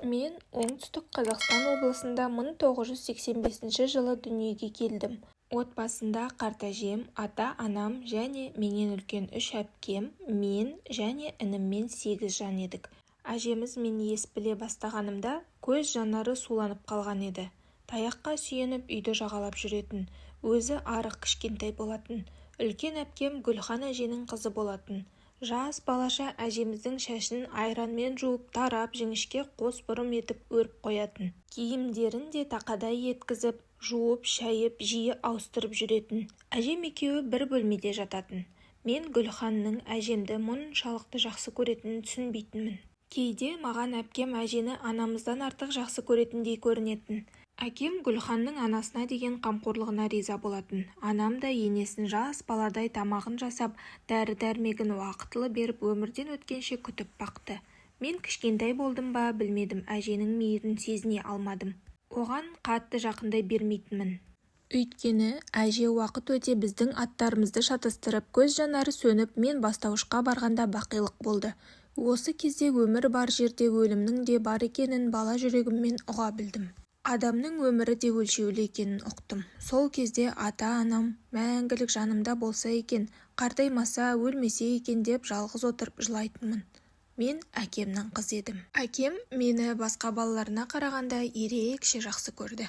Мен оңтүстік Қазақстан облысында 1985 жылы дүниеге келдім. Отбасында қарт әжем, ата-анам және менен үлкен 3 әпкем, мен және ініммен 8 жан едік. Әжеміз мен ес біле бастағанымда көз жанары суланып қалған еді. Таяққа сүйеніп үйді жағалап жүретін, өзі арық кішкентай болатын. Үлкен әпкем Гүлхан әженің қызы болатын. Жас балаша әжеміздің шашын айранмен жуып тарап жіңішке қос бұрым етіп өріп қоятын. Киімдерін де тақадай еткізіп, жуып, шайып, жиі ауыстырып жүретін. Әжем екеуі бір бөлмеде жататын. Мен Гүлханның әжемді мұншалықты жақсы көретінін түсінбейтінмін. Кейде маған әпкем әжені анамыздан артық жақсы көретіндей көрінетін. Әкем Гүлханның анасына деген қамқорлығына риза болатын. Анам да енесін жас баладай тамағын жасап, дәрі-дәрмегін уақытылы беріп өмірден өткенше күтіп бақты. Мен кішкентай болдым ба білмедім, әженің мейірін сезіне алмадым. Оған қатты жақындай бермейтінмін. Өйткені әже уақыт өте біздің аттарымызды шатастырып, көз жанары сөніп, мен бастауышқа барғанда бақилық болды. Осы кезде өмір бар жерде өлімнің де бар екенін бала жүрегіммен ұға білдім. Адамның өмірі де өлшеулі екенін ұқтым. Сол кезде ата-анам мәңгілік жанымда болса екен, қартаймаса, өлмесе екен деп жалғыз отырып жылайтынмын. Мен әкемнің қызы едім. Әкем мені басқа балаларына қарағанда ерекше жақсы көрді.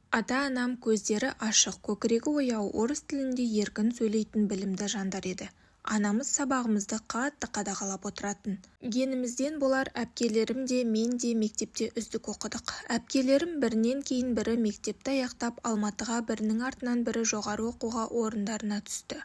Ата-анам көздері ашық, көкірегі ояу, орыс тілінде еркін сөйлейтін білімді жандар еді. Анамыз сабағымызды қатты қадағалап отыратын. Генімізден болар, әпкелерім де мен де мектепте үздік оқыдық. Әпкелерім бірінен кейін бірі мектепті аяқтап, Алматыға бірінің артынан бірі жоғары оқуға орындарына түсті.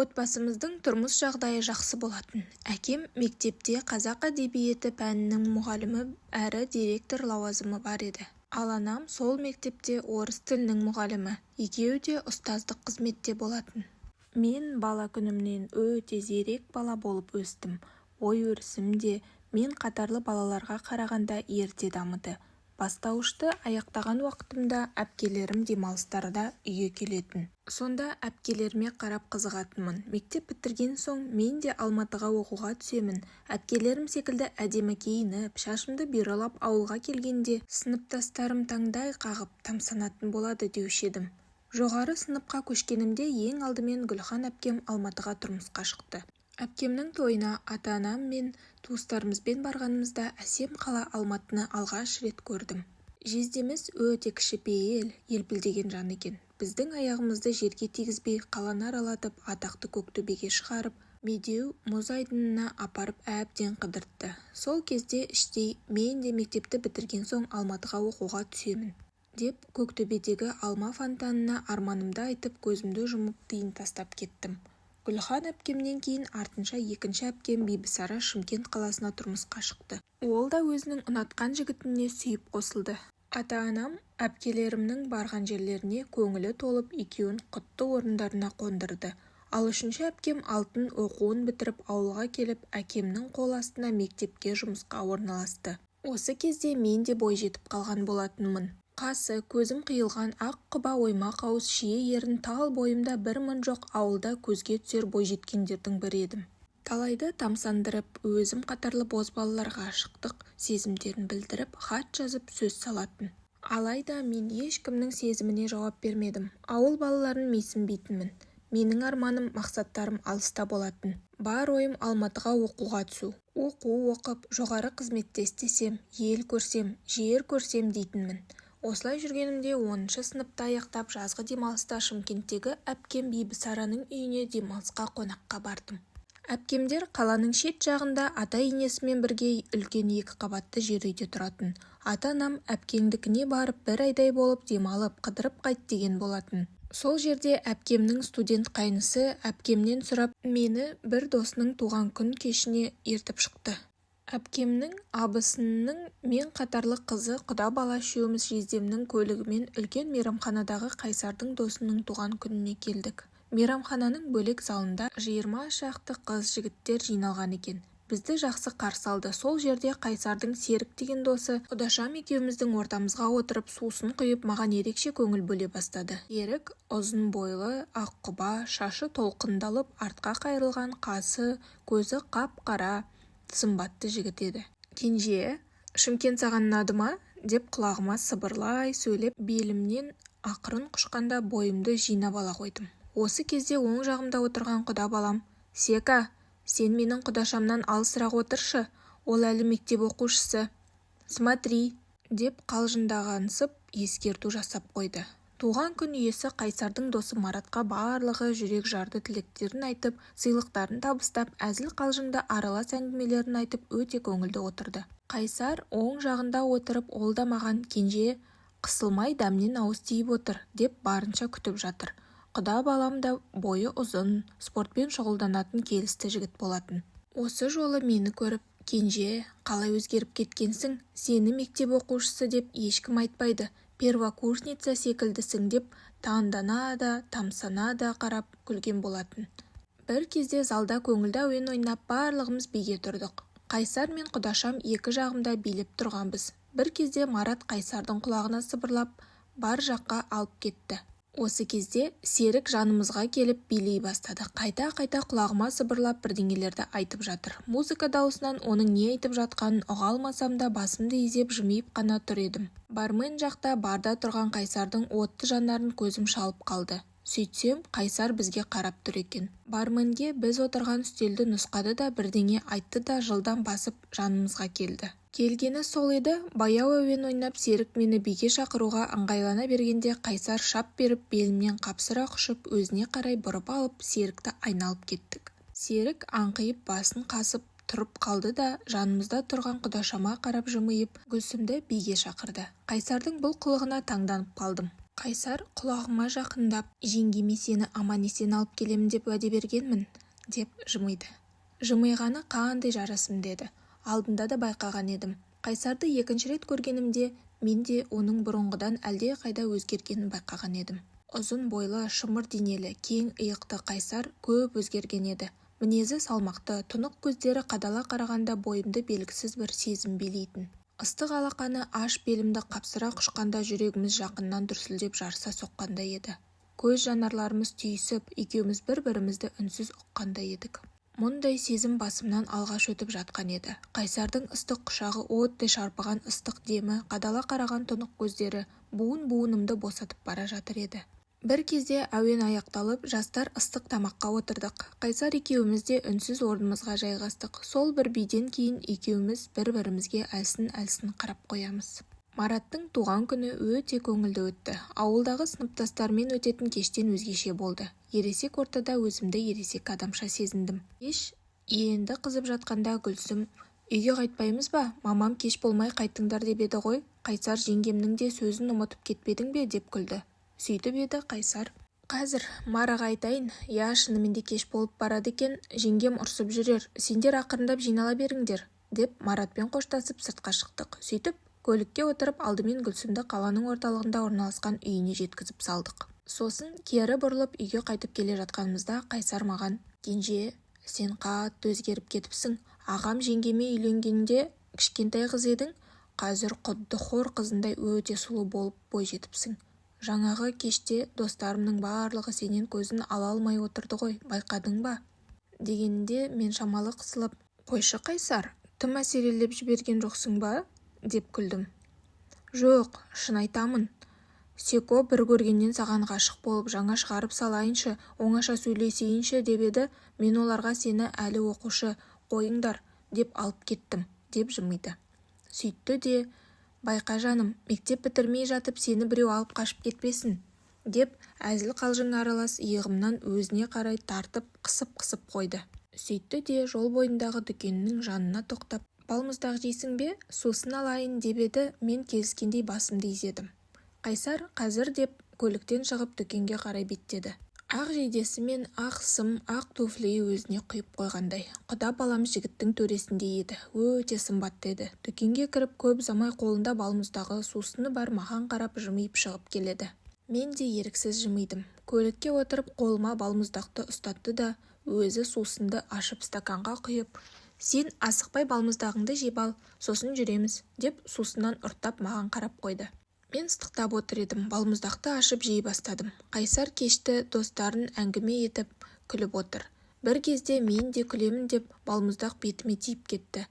Отбасымыздың тұрмыс жағдайы жақсы болатын. Әкем мектепте қазақ әдебиеті пәнінің мұғалімі әрі директор лауазымы бар еді. Ал анам сол мектепте орыс тілінің мұғалімі. Екеуі де ұстаздық қызметте болатын. Мен бала күнімнен өте зерек бала болып өстім. Ой өрісім де мен қатарлы балаларға қарағанда ерте дамыды. Бастауышты аяқтаған уақытымда әпкелерім демалыстарда үйге келетін. Сонда әпкелеріме қарап қызығатынмын. Мектеп бітірген соң мен де Алматыға оқуға түсемін. Әпкелерім секілді әдемі киініп, шашымды бүйралап ауылға келгенде сыныптастарым таңдай қағып тамсанатын болады деуші едім. Жоғары сыныпқа көшкенімде ең алдымен Гүлхан әпкем Алматыға тұрмысқа шықты. Әпкемнің тойына ата-анам мен туыстарымызбен барғанымызда әсем қала Алматыны алғаш рет көрдім. Жездеміз өте кішіпейіл, елпілдеген жан екен. Біздің аяғымызды жерге тигізбей қаланы аралатып, атақты Көктөбеге шығарып, медеу мұз айдынына апарып әбден қыдыртты. Сол кезде іштей мен де мектепті бітірген соң Алматыға оқуға түсемін деп Көктөбедегі алма фонтанына арманымды айтып көзімді жұмып тиын тастап кеттім. Гүлхан әпкемнен кейін артынша екінші әпкем Бибісара Шымкент қаласына тұрмысқа шықты. Ол да өзінің ұнатқан жігітіне сүйіп қосылды. Ата-анам әпкелерімнің барған жерлеріне көңілі толып екеуін құтты орындарына қондырды. Ал үшінші әпкем алтын оқуын бітіріп ауылға келіп, әкемнің қол астына мектепке жұмысқа орналасты. Осы кезде мен де бой жетіп қалған болатынмын. Қасы, көзім қиылған ақ құба оймақ ауыз шие ерін тал бойымда бір мын жоқ, ауылда көзге түсер бойжеткендердің бірі едім. Талайды тамсандырып, өзім қатарлы бозбалаларға ғашықтық сезімдерін білдіріп, хат жазып сөз салатын. Алайда мен ешкімнің сезіміне жауап бермедім. Ауыл балаларын менсінбейтінмін. Менің арманым, мақсаттарым алыста болатын. Бар ойым Алматыға оқуға түсу. Оқу оқып, жоғары қызметте істесем, ел көрсем, жер көрсем дейтінмін. Осылай жүргенімде 10-шы сыныпта аяқтап жазғы демалыста Шымкенттегі әпкем Бибісараның үйіне демалысқа қонаққа бардым. Әпкемдер қаланың шет жағында ата-енесімен бірге үлкен 2 қабатты жер үйде тұратын. Ата-анам әпкеңдікіне барып бір айдай болып демалып, қыдырып қайт деген болатын. Сол жерде әпкемнің студент қайнысы әпкемнен сұрап, мені бір досының туған күн кешіне ертіп шықты. Әпкемнің абысынының мен қатарлы қызы құда бала үшеуміз жездемнің көлігімен үлкен мейрамханадағы Қайсардың досының туған күніне келдік. Мейрамхананың бөлек залында 20 шақты қыз жігіттер жиналған екен. Бізді жақсы қарсы алды. Сол жерде Қайсардың Серік деген досы құдашам екеуміздің ортамызға отырып сусын құйып маған ерекше көңіл бөле бастады. Серік ұзын бойлы, ақ құба, шашы толқындалып, артқа қайырылған, қасы, көзі қап-қара, сымбатты жігіт еді. Кенже Шымкент саған ұнады ма? Деп құлағыма сыбырлай сөйлеп белімнен ақырын құшқанда бойымды жинап ала қойдым. Осы кезде оң жағымда отырған құда балам: Сека, сен менің құдашамнан алысырақ отыршы, ол әлі мектеп оқушысы. Смотри, деп қалжындағансып ескерту жасап қойды. Туған күн иесі Қайсардың досы Маратқа барлығы жүрек жарды тілектерін айтып, сыйлықтарын табыстап, әзіл-қалжыңды аралас әңгімелерін айтып өте көңілді отырды. Қайсар оң жағында отырып, ол да маған: Кенже, қысылмай дәмнен ауыз тиіп отыр, деп барынша күтіп жатыр. Құда балам да бойы ұзын, спортпен шұғылданатын келісті жігіт болатын. Осы жолы мені көріп: Кенже, қалай өзгеріп кеткенсің, сені мектеп оқушысы деп ешкім айтпайды, первокурсница секілдісің деп таңдана да тамсана да қарап күлген болатын. Бір кезде залда көңілді әуен ойнап барлығымыз биге тұрдық. Қайсар мен құдашам екі жағымда билеп тұрғанбыз. Бір кезде Марат Қайсардың құлағына сыбырлап бар жаққа алып кетті. Осы кезде Серік жанымызға келіп билей бастады. Қайта-қайта құлағыма сыбырлап бірдеңелерді айтып жатыр. Музыка дауысынан оның не айтып жатқанын ұға алмасам да басымды изеп жымиып қана тұр едім. Бармен жақта барда тұрған Қайсардың отты жанарын көзім шалып қалды. Сөйтсем, Қайсар бізге қарап тұр екен. Барменге біз отырған үстелді нұсқады да бірдеңе айтты да жылдам басып жанымызға келді. Келгені сол еді, баяу әуен ойнап Серік мені биге шақыруға ыңғайлана бергенде Қайсар шап беріп белімнен қапсыра құшып өзіне қарай бұрып алып Серікті айналып кеттік. Серік аңқиып басын қасып тұрып қалды да жанымызда тұрған құдашама қарап жымиып Гүлсімді биге шақырды. Қайсардың бұл қылығына таңданып қалдым. Қайсар құлағыма жақындап: жеңгеме сені аман-есен алып келемін деп уәде бергенмін, деп жымиды. Жымиғаны қандай жарасымды еді. Алдында да байқаған едім. Қайсарды екінші рет көргенімде мен де оның бұрынғыдан әлде қайда өзгергенін байқаған едім. Ұзын бойлы, шымыр денелі, кең иықты Қайсар көп өзгерген еді. Мінезі салмақты, тұнық көздері қадала қарағанда бойымды белгісіз бір сезім билейтін. Ыстық алақаны аш белімді қапсыра құшқанда жүрегіміз жақыннан дүрсілдеп жарыса соққандай еді. Көз жанарларымыз түйісіп, екеуміз бір-бірімізді үнсіз ұққандай едік. Мұндай сезім басымнан алғаш өтіп жатқан еді. Қайсардың ыстық құшағы, оттай шарпыған ыстық демі, қадала қараған тұнық көздері буын-буынымды босатып бара жатыр еді. Бір кезде әуен аяқталып, жастар ыстық тамаққа отырдық. Қайсар екеуміз де үнсіз орнымызға жайғастық. Сол бір биден кейін екеуміз бір-бірімізге әлсін-әлсін қарап қоямыз. Мараттың туған күні өте көңілді өтті. Ауылдағы сыныптастармен өтетін кештен өзгеше болды. Ересек ортада өзімді ересек адамша сезіндім. Кеш енді қызып жатқанда Гүлсім: үйге қайтпаймыз ба? Мамам кеш болмай қайтыңдар деп еді ғой. Қайсар жеңгемнің де сөзін ұмытып кетпедің бе, деп күлді. Сөйтіп еді Қайсар: қазір Мараға айтайын, я шынымен де кеш болып барады екен, жеңгем ұрсып жүрер, сендер ақырындап жинала беріңдер, деп Маратпен қоштасып сыртқа шықтық. Сөйтіп көлікке отырып алдымен Гүлсімді қаланың орталығында орналасқан үйіне жеткізіп салдық. Сосын кері бұрылып үйге қайтып келе жатқанымызда Қайсар маған: Кенже, сен қатты өзгеріп кетіпсің. Ағам жеңгеме үйленгенде кішкентай қыз едің, қазір құдды хор қызындай өте сұлу болып бой жетіпсің. Жаңағы кеште достарымның барлығы сенен көзін ала алмай отырды ғой, байқадың ба? Дегенде мен шамалы қысылып: қойшы Қайсар, тым әсерелеп жіберген жоқсың ба? Деп күлдім. Жоқ, шын айтамын. Секо бір көргеннен саған ғашық болып жаңа шығарып салайыншы, оңаша сөйлесейінші деп еді, мен оларға сені әлі оқушы, қойыңдар, деп алып кеттім, деп жымиды. Сөйтті де: байқа жаным, мектеп бітірмей жатып сені біреу алып қашып кетпесін, деп әзіл-қалжың аралас иығымнан өзіне қарай тартып қысып-қысып қойды. Сөйтті де жол бойындағы дүкеннің жанына тоқтап: балмұздақ жейсің бе, сусын алайын деп еді, мен келіскендей басымды изедім. Қайсар қазір деп көліктен шығып дүкенге қарай беттеді. Ақ жейдесі мен ақ сым, ақ туфлиі өзіне құйып қойғандай. Құда балам жігіттің төресінде еді, өте сымбатты еді. Дүкенге кіріп көп ұзамай қолында балмұздағы, сусыны бар маған қарап жымиып шығып келеді. Мен де еріксіз жымидым. Көлікке отырып қолыма балмұздақты ұстатты да өзі сусынды ашып стаканға құйып: сен асықпай балмұздағыңды жеп ал, сосын жүреміз, деп сусыннан ұрттап маған қарап қойды. Мен ыстықтап отыр едім, балмұздақты ашып жей бастадым. Қайсар кешті достарын әңгіме етіп күліп отыр. Бір кезде мен де күлемін деп балмұздақ бетіме тиіп кетті.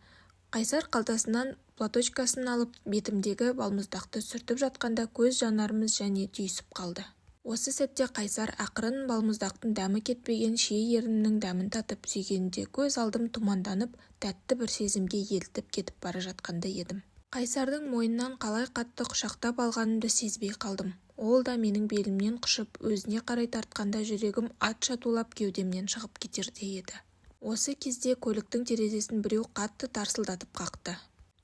Қайсар қалтасынан платочкасын алып бетімдегі балмұздақты сүртіп жатқанда көз жанарымыз және түйісіп қалды. Осы сәтте Қайсар ақырын балмұздақтың дәмі кетпеген шие еріннің дәмін татып сүйгенде көз алдым тұманданып, тәтті бір сезімге елтіп кетіп бара жатқанда едім. Қайсардың мойнынан қалай қатты құшақтап алғанымды сезбей қалдым. Ол да менің белімнен құшып, өзіне қарай тартқанда жүрегім ат шатулап кеудемнен шығып кетердей еді. Осы кезде көліктің терезесін біреу қатты тарсылдатып қақты.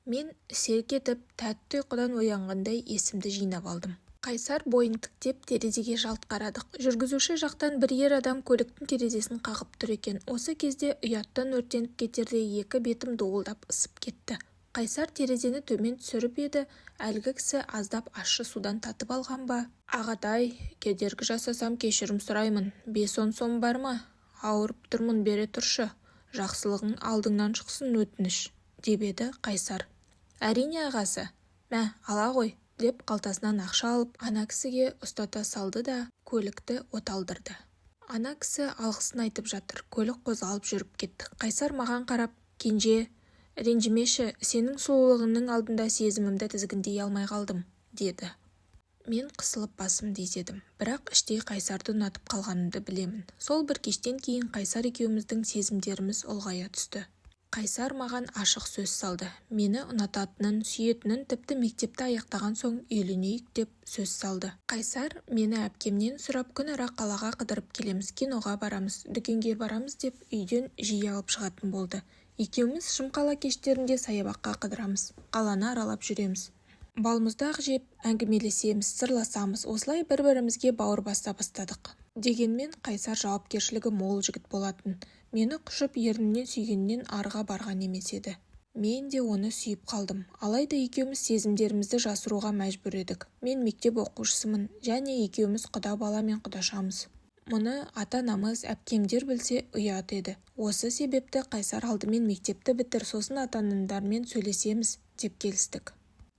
Мен селк етіп, тәтті ұйқыдан оянғандай есімді жинап алдым. Қайсар бойын тіктеп терезеге жалт қарадық. Жүргізуші жақтан бір ер адам көліктің терезесін қағып тұр екен. Осы кезде ұяттан өртеніп кетердей екі бетім дуылдап ысып кетті. Қайсар терезені төмен түсіріп еді, әлгі кісі аздап ащы судан татып алған ба? Ағатай, кедергі жасасам кешірім сұраймын. 5-10 сом бар ма? Ауырып тұрмын, бере тұршы. Жақсылығың алдыңнан шықсын, өтініш, деп еді Қайсар. Әрине ағасы. Мә, ала ғой, деп қалтасынан ақша алып, ана кісіге ұстата салды да көлікті оталдырды. Ана кісі алғысын айтып жатыр. Көлік қозғалып жүріп кетті. Қайсар маған қарап, кенже, ренжімеші, сенің сұлулығыңның алдында сезімімді тізгіндей алмай қалдым, деді. Мен қысылып басымды изедім, бірақ іштей Қайсарды ұнатып қалғанымды білемін. Сол бір кештен кейін Қайсар екеуміздің сезімдеріміз ұлғая түсті. Қайсар маған ашық сөз салды. Мені ұнататынын, сүйетінін, тіпті мектепті аяқтаған соң үйленейік деп сөз салды. Қайсар мені әпкемнен сұрап күн ара қалаға қыдырып келеміз, киноға барамыз, дүкенге барамыз деп үйден жиі алып шығатын болды. Екеуміз шымқала кештерінде саябаққа қыдырамыз, қаланы аралап жүреміз. Балмұздақ жеп, әңгімелесеміз, сырласамыз, осылай бір-бірімізге бауыр баса бастадық. Дегенмен Қайсар жауапкершілігі мол жігіт болатын. Мені құшып ернімнен сүйгеннен арға барған емес еді. Мен де оны сүйіп қалдым. Алайда екеуміз сезімдерімізді жасыруға мәжбүр едік. Мен мектеп оқушысымын, және екеуміз құда бала мен құдашамыз. Мұны ата-анамыз, әпкемдер білсе ұят еді. Осы себепті Қайсар алдымен мектепті бітір, сосын ата-аналармен сөйлесеміз, деп келістік.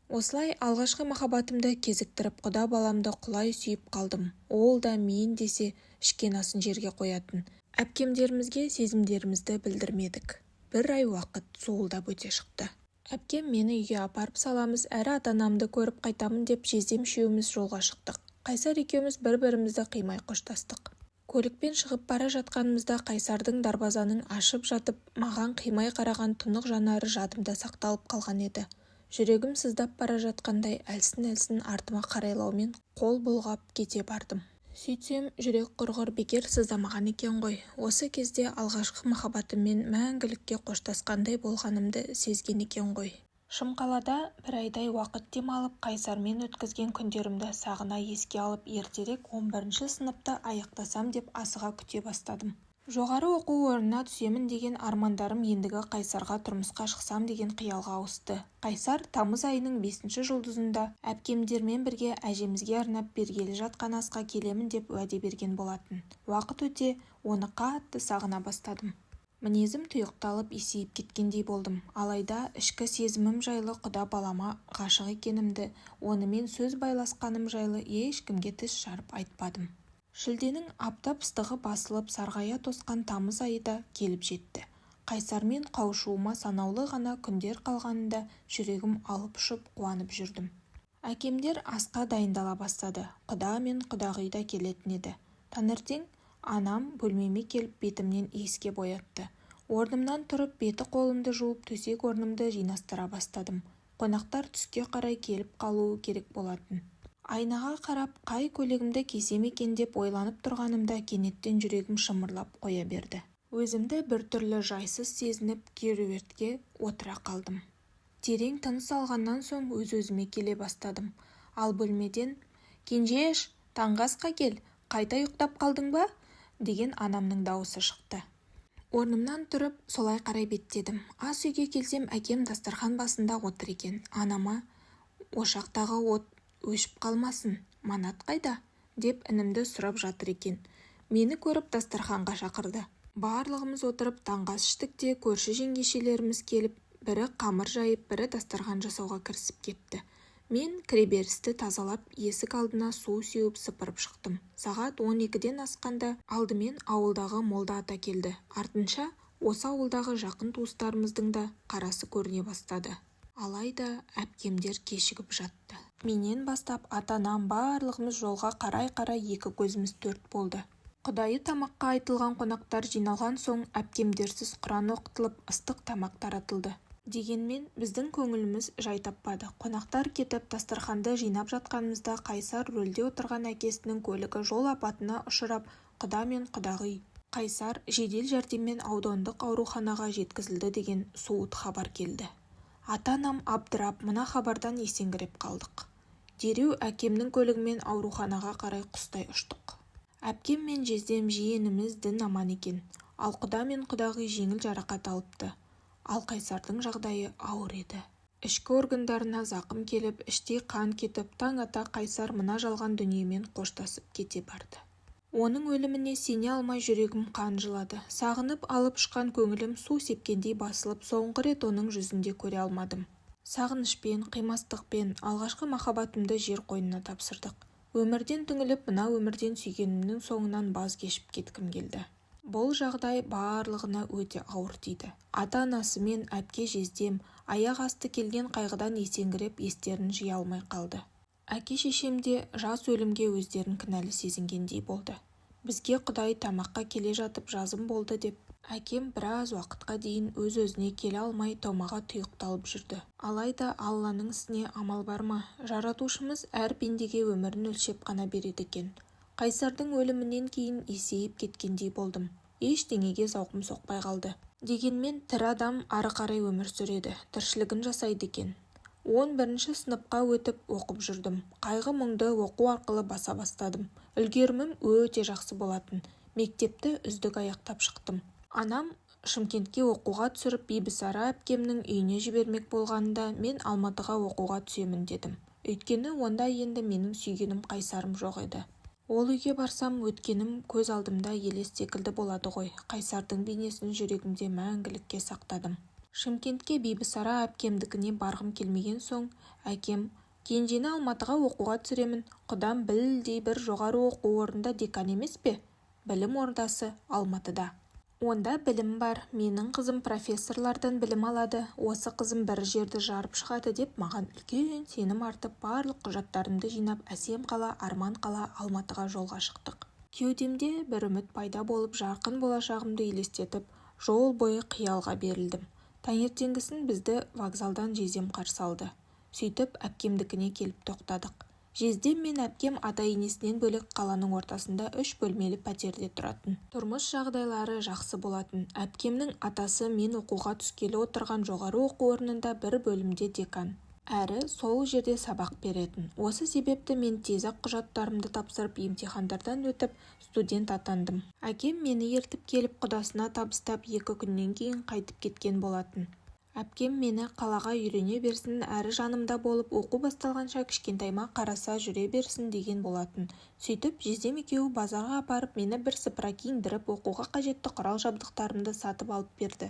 Осылай алғашқы махаббатымды кезіктіріп, құда баламды құлай сүйіп қалдым. Ол да мен десе ішкен асын жерге қоятын. Әпкемдерімізге сезімдерімізді білдірмедік. Бір ай уақыт суылдап өте шықты. Әпкем мені үйге апарып саламыз, әрі ата-анамды көріп қайтамын деп жездем үшеуміз жолға шықтық. Қайсар екеуміз бір-бірімізді қимай қоштастық. Көлікпен шығып бара жатқанымызда Қайсардың дарбазаның ашып жатып, маған қимай қараған тұнық жанары жадымда сақталып қалған еді. Жүрегім сыздап бара жатқандай әлсін-әлсін артыма қарайлаумен қол бұлғап кете бардым. Сөйтсем, жүрек құрғыр бекер сыздамаған екен ғой. Осы кезде алғашқы махаббатыммен мәңгілікке қоштасқандай болғанымды сезген екен ғой. Шымқалада бір айдай уақыт демалып, Қайсармен өткізген күндерімді сағына еске алып, ертерек 11-ші сыныпты аяқтасам деп асыға күте бастадым. Жоғары оқу орнына түсемін деген армандарым ендігі Қайсарға тұрмысқа шықсам деген қиялға ауысты. Қайсар тамыз айының 5-ші жұлдызында әпкемдермен бірге әжемізге арнап бергелі жатқан асқа келемін деп уәде берген болатын. Уақыт өте оны қатты сағына бастадым. Мінезім тұйықталып есейіп кеткендей болдым. Алайда ішкі сезімім жайлы құда балама ғашық екенімді, онымен сөз байласқаным жайлы ешкімге тіс жарып айтпадым. Шілденің аптап ыстығы басылып сарғая тосқан тамыз айы да келіп жетті. Қайсармен қауышуыма санаулы ғана күндер қалғанында жүрегім алып ұшып қуанып жүрдім. Әкемдер асқа дайындала бастады. Құда мен құдағи да келетін еді. Таңертең анам бөлмеме келіп бетімнен иіске боятты. Орнымнан тұрып беті қолымды жуып төсек орнымды жинастыра бастадым. Қонақтар түске қарай келіп қалуы керек болатын. Айнаға қарап қай көйлегімді кисем екен деп ойланып тұрғанымда кенеттен жүрегім шымырлап қоя берді. Өзімді біртүрлі жайсыз сезініп керуетке отыра қалдым. Терең тыныс алғаннан соң өз-өзіме келе бастадым. Ал бөлмеден «Кенжеш, таңғы асқа кел, қайта ұйықтап қалдың ба?» деген анамның дауысы шықты. Орнымнан тұрып солай қарай беттедім. Ас үйге келсем әкем дастархан басында отыр екен. Анама «Ошақтағы от өшіп қалмасын, Манат қайда?» деп інімді сұрап жатыр екен. Мені көріп дастарханға шақырды. Барлығымыз отырып таңғы ас іштік те көрші жеңгешелеріміз келіп, бірі қамыр жайып, бірі дастархан жасауға кірісіп кетті. Мен кіреберісті тазалап, есік алдына су сеуіп сыпырып шықтым. Сағат 12-ден асқанда алдымен ауылдағы молда ата келді. Артынша осы ауылдағы жақын туыстарымыздың да қарасы көріне бастады. Алайда әпкемдер кешігіп жатты. Менен бастап ата-анам барлығымыз жолға қарай-қарай екі көзіміз төрт болды. Құдайы тамаққа айтылған қонақтар жиналған соң әпкемдерсіз Құран оқытылып, ыстық тамақ таратылды. Дегенмен біздің көңіліміз жай таппады. Қонақтар кетіп, дастарханды жинап жатқанымызда Қайсар рөлде отырған әкесінің көлігі жол апатына ұшырап, құда мен құдағи. Қайсар жедел жәрдеммен аудандық ауруханаға жеткізілді деген суыт хабар келді. Ата-анам абдырап, мына хабардан есеңгіреп қалдық. Дереу әкемнің көлігімен ауруханаға қарай құстай ұштық. Әпкем мен жездем жиеніміз дін аман екен, ал құда мен құдағи жеңіл жарақат алыпты. Ал Қайсардың жағдайы ауыр еді. Ішкі органдарына зақым келіп, іштей қан кетіп, таң ата Қайсар мына жалған дүниемен қоштасып кете барды. Оның өліміне сене алмай жүрегім қан жылады. Сағынып алып ұшқан көңілім су сепкендей басылып, соңғы рет оның жүзінде көре алмадым. Сағынышпен, қимастықпен алғашқы махаббатымды жер қойнына тапсырдық. Өмірден түңіліп, мына өмірден сүйгенімнің соңынан баз кешіп кеткім келді. Бұл жағдай барлығына өте ауыр тиді. Ата-анасы мен әпке жездем аяқ асты келген қайғыдан есеңгіреп, естерін жия алмай қалды. Әке-шешем де жас өлімге өздерін кінәлі сезінгендей болды. Бізге Құдай тамаққа келе жатып жазым болды деп, әкем біраз уақытқа дейін өз-өзіне келе алмай томаға тұйықталып жүрді. Алайда Алланың ісіне амал бар ма? Жаратушымыз әр пендеге өмірін өлшеп қана береді екен. Қайсардың өлімінен кейін есейіп кеткендей болдым. Ештеңеге зауқым соқпай қалды. Дегенмен тірі адам ары қарай өмір сүреді, тіршілігін жасайды екен. 11-ші сыныпқа өтіп оқып жүрдім. Қайғы-мұңды оқу арқылы баса бастадым. Үлгерімім өте жақсы болатын. Мектепті үздік аяқтап шықтым. Анам Шымкентке оқуға түсіріп, Бибісара әпкемнің үйіне жібермек болғанында мен Алматыға оқуға түсемін дедім. Өйткені онда енді менің сүйгенім Қайсарым жоқ еді. Ол үйге барсам, өткенім көз алдымда елес секілді болады ғой. Қайсардың бейнесін жүрегімде мәңгілікке сақтадым. Шымкентке Бибісара әпкемдікіне барғым келмеген соң, әкем, кенжені Алматыға оқуға түсіремін. Құдам білдей бір жоғары оқу орнында декан емес пе? Білім ордасы Алматыда. Онда білім бар, менің қызым профессорлардан білім алады, осы қызым бір жерді жарып шығады деп маған үлкен сенім артып, барлық құжаттарымды жинап, әсем қала, арман қала Алматыға жолға шықтық. Кеудемде бір үміт пайда болып, жарқын болашағымды елестетіп, жол бойы қиялға берілдім. Таңертеңгісін бізді вокзалдан жездем қарсы алды. Сөйтіп әпкемдікіне келіп тоқтадық. Жездем мен әпкем ата-енесінен бөлек қаланың ортасында 3 бөлмелі пәтерде тұратын. Тұрмыс жағдайлары жақсы болатын. Әпкемнің атасы мен оқуға түскелі отырған жоғары оқу орнында бір бөлімде декан. Әрі сол жерде сабақ беретін. Осы себепті мен тез-ақ құжаттарымды тапсырып, емтихандардан өтіп, студент атандым. Әкем мені ертіп келіп, құдасына табыстап, 2 күннен кейін қайтып кеткен болатын. Әпкем мені қалаға үйрене берсін, әрі жанымда болып, оқу басталғанша кішкентайма қараса жүре берсін деген болатын. Сөйтіп, жездем екеуі базарға апарып, мені бірсыпыра киіндіріп, оқуға қажетті құрал-жабдықтарымды сатып алып берді.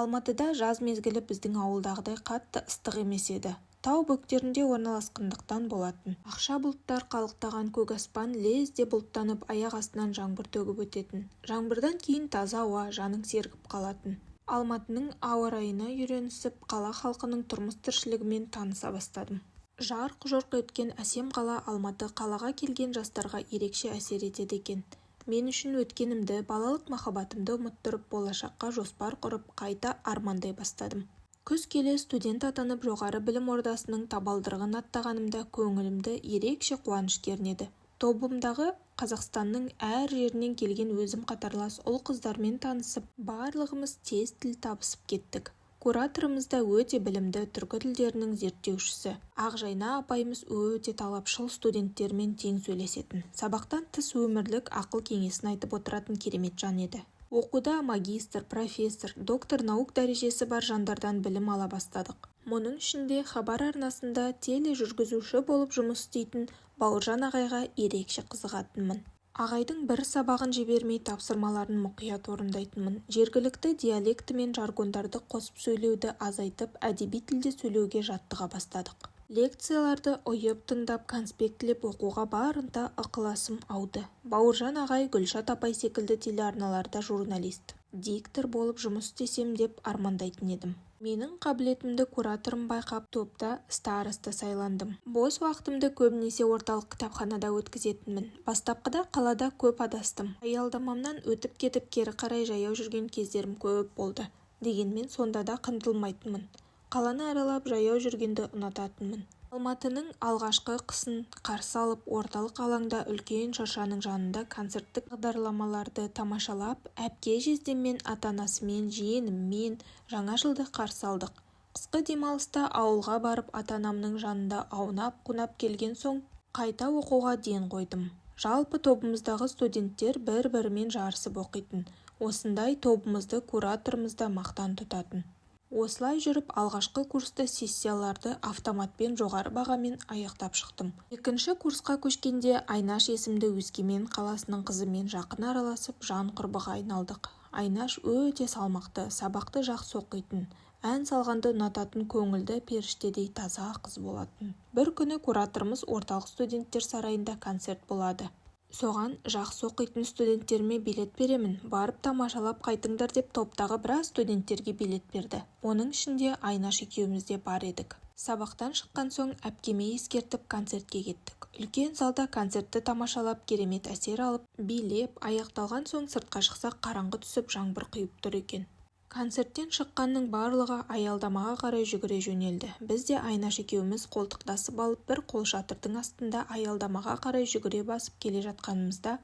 Алматыда жаз мезгілі біздің ауылдағыдай қатты ыстық емес еді. Тау бөктерінде орналасқандықтан болатын. Ақша бұлттар қалықтаған, көк аспан лезде бұлттанып, аяқ астынан жаңбыр төгіп өтетін. Жаңбырдан кейін таза ауа, жаның сергіп қалатын. Алматының ауа райына үйренісіп, қала халқының тұрмыс тіршілігімен таныса бастадым. Жарқ-жұрқ еткен әсем қала Алматы қалаға келген жастарға ерекше әсер етеді екен. Мен үшін өткенімді, балалық махаббатымды ұмыттырып, болашаққа жоспар құрып, қайта армандай бастадым. Күз келе студент атанып, жоғары білім ордасының табалдырығын аттағанымда көңілімді ерекше қуаныш кернеді. Тобымдағы Қазақстанның әр жерінен келген өзім қатарлас ұл-қыздармен танысып, барлығымыз тез тіл табысып кеттік. Кураторымыз да өте білімді түркі тілдерінің зерттеушісі. Ақжайна апайымыз өте талапшыл студенттермен тең сөйлесетін. Сабақтан тыс өмірлік ақыл кеңесін айтып отыратын керемет жан еді. Оқуда магистр, профессор, доктор наук дәрежесі бар жандардан білім ала бастадық. Мұның ішінде хабар арнасында тележүргізуші болып жұмыс істейтін Бауыржан ағайға ерекше қызығатынмын. Ағайдың бір сабағын жібермей тапсырмаларын мұқият орындайтынмын. Жергілікті диалекті мен жаргондарды қосып сөйлеуді азайтып, әдеби тілде сөйлеуге жаттыға бастадық. Лекцияларды ұйып тыңдап, конспектілеп оқуға барынта ықыласым ауды. Бауыржан ағай, Гүлшат апай секілді телеарналарда журналист. диктор болып жұмыс істесем деп армандайтын едім. Менің қабілетімді кураторым байқап, топта староста сайландым. Бос уақытымды көбінесе орталық кітапханада өткізетінмін. Бастапқыда қалада көп адастым. Аялдамамнан өтіп кетіп кері қарай жаяу жүрген кездерім көп болды. Дегенмен сонда да қынжылмайтынмын. Қаланы аралап жаяу жүргенді ұнататынмын. Алматының алғашқы қысын қарсы алып, орталық алаңда үлкен шыршаның жанында концерттік бағдарламаларды тамашалап, әпке жездеммен, ата-анасымен, жиеніммен жаңа жылды қарсы алдық. Қысқы демалыста ауылға барып, ата-анамның жанында аунап-қунап келген соң, қайта оқуға ден қойдым. Жалпы тобымыздағы студенттер бір-бірімен жарысып оқитын. Осындай тобымызды кураторымыз да мақтан тұтатын. Осылай жүріп, алғашқы курста сессияларды автоматпен жоғары бағамен аяқтап шықтым. Екінші курсқа көшкенде Айнаш есімді Өскемен қаласының қызымен жақын араласып, жан құрбыға айналдық. Айнаш өте салмақты, сабақты жақсы оқитын, ән салғанды ұнататын, көңілді періштедей таза қыз болатын. Бір күні кураторымыз орталық студенттер сарайында концерт болады. Соған жақсы оқитын студенттеріме билет беремін, барып тамашалап қайтыңдар деп топтағы біраз студенттерге билет берді. Оның ішінде Айнаш екеуміз де бар едік. Сабақтан шыққан соң әпкеме ескертіп концертке кеттік. Үлкен залда концертті тамашалап, керемет әсер алып, билеп, аяқталған соң сыртқа шықсақ қараңғы түсіп, жаңбыр құйып тұр екен. Концерттен шыққанның барлығы аялдамаға қарай жүгіре жөнелді. Біз де Айнаш екеуміз қолтықтасып алып, бір қолшатырдың астында аялдамаға қарай жүгіре басып келе жатқанымызда,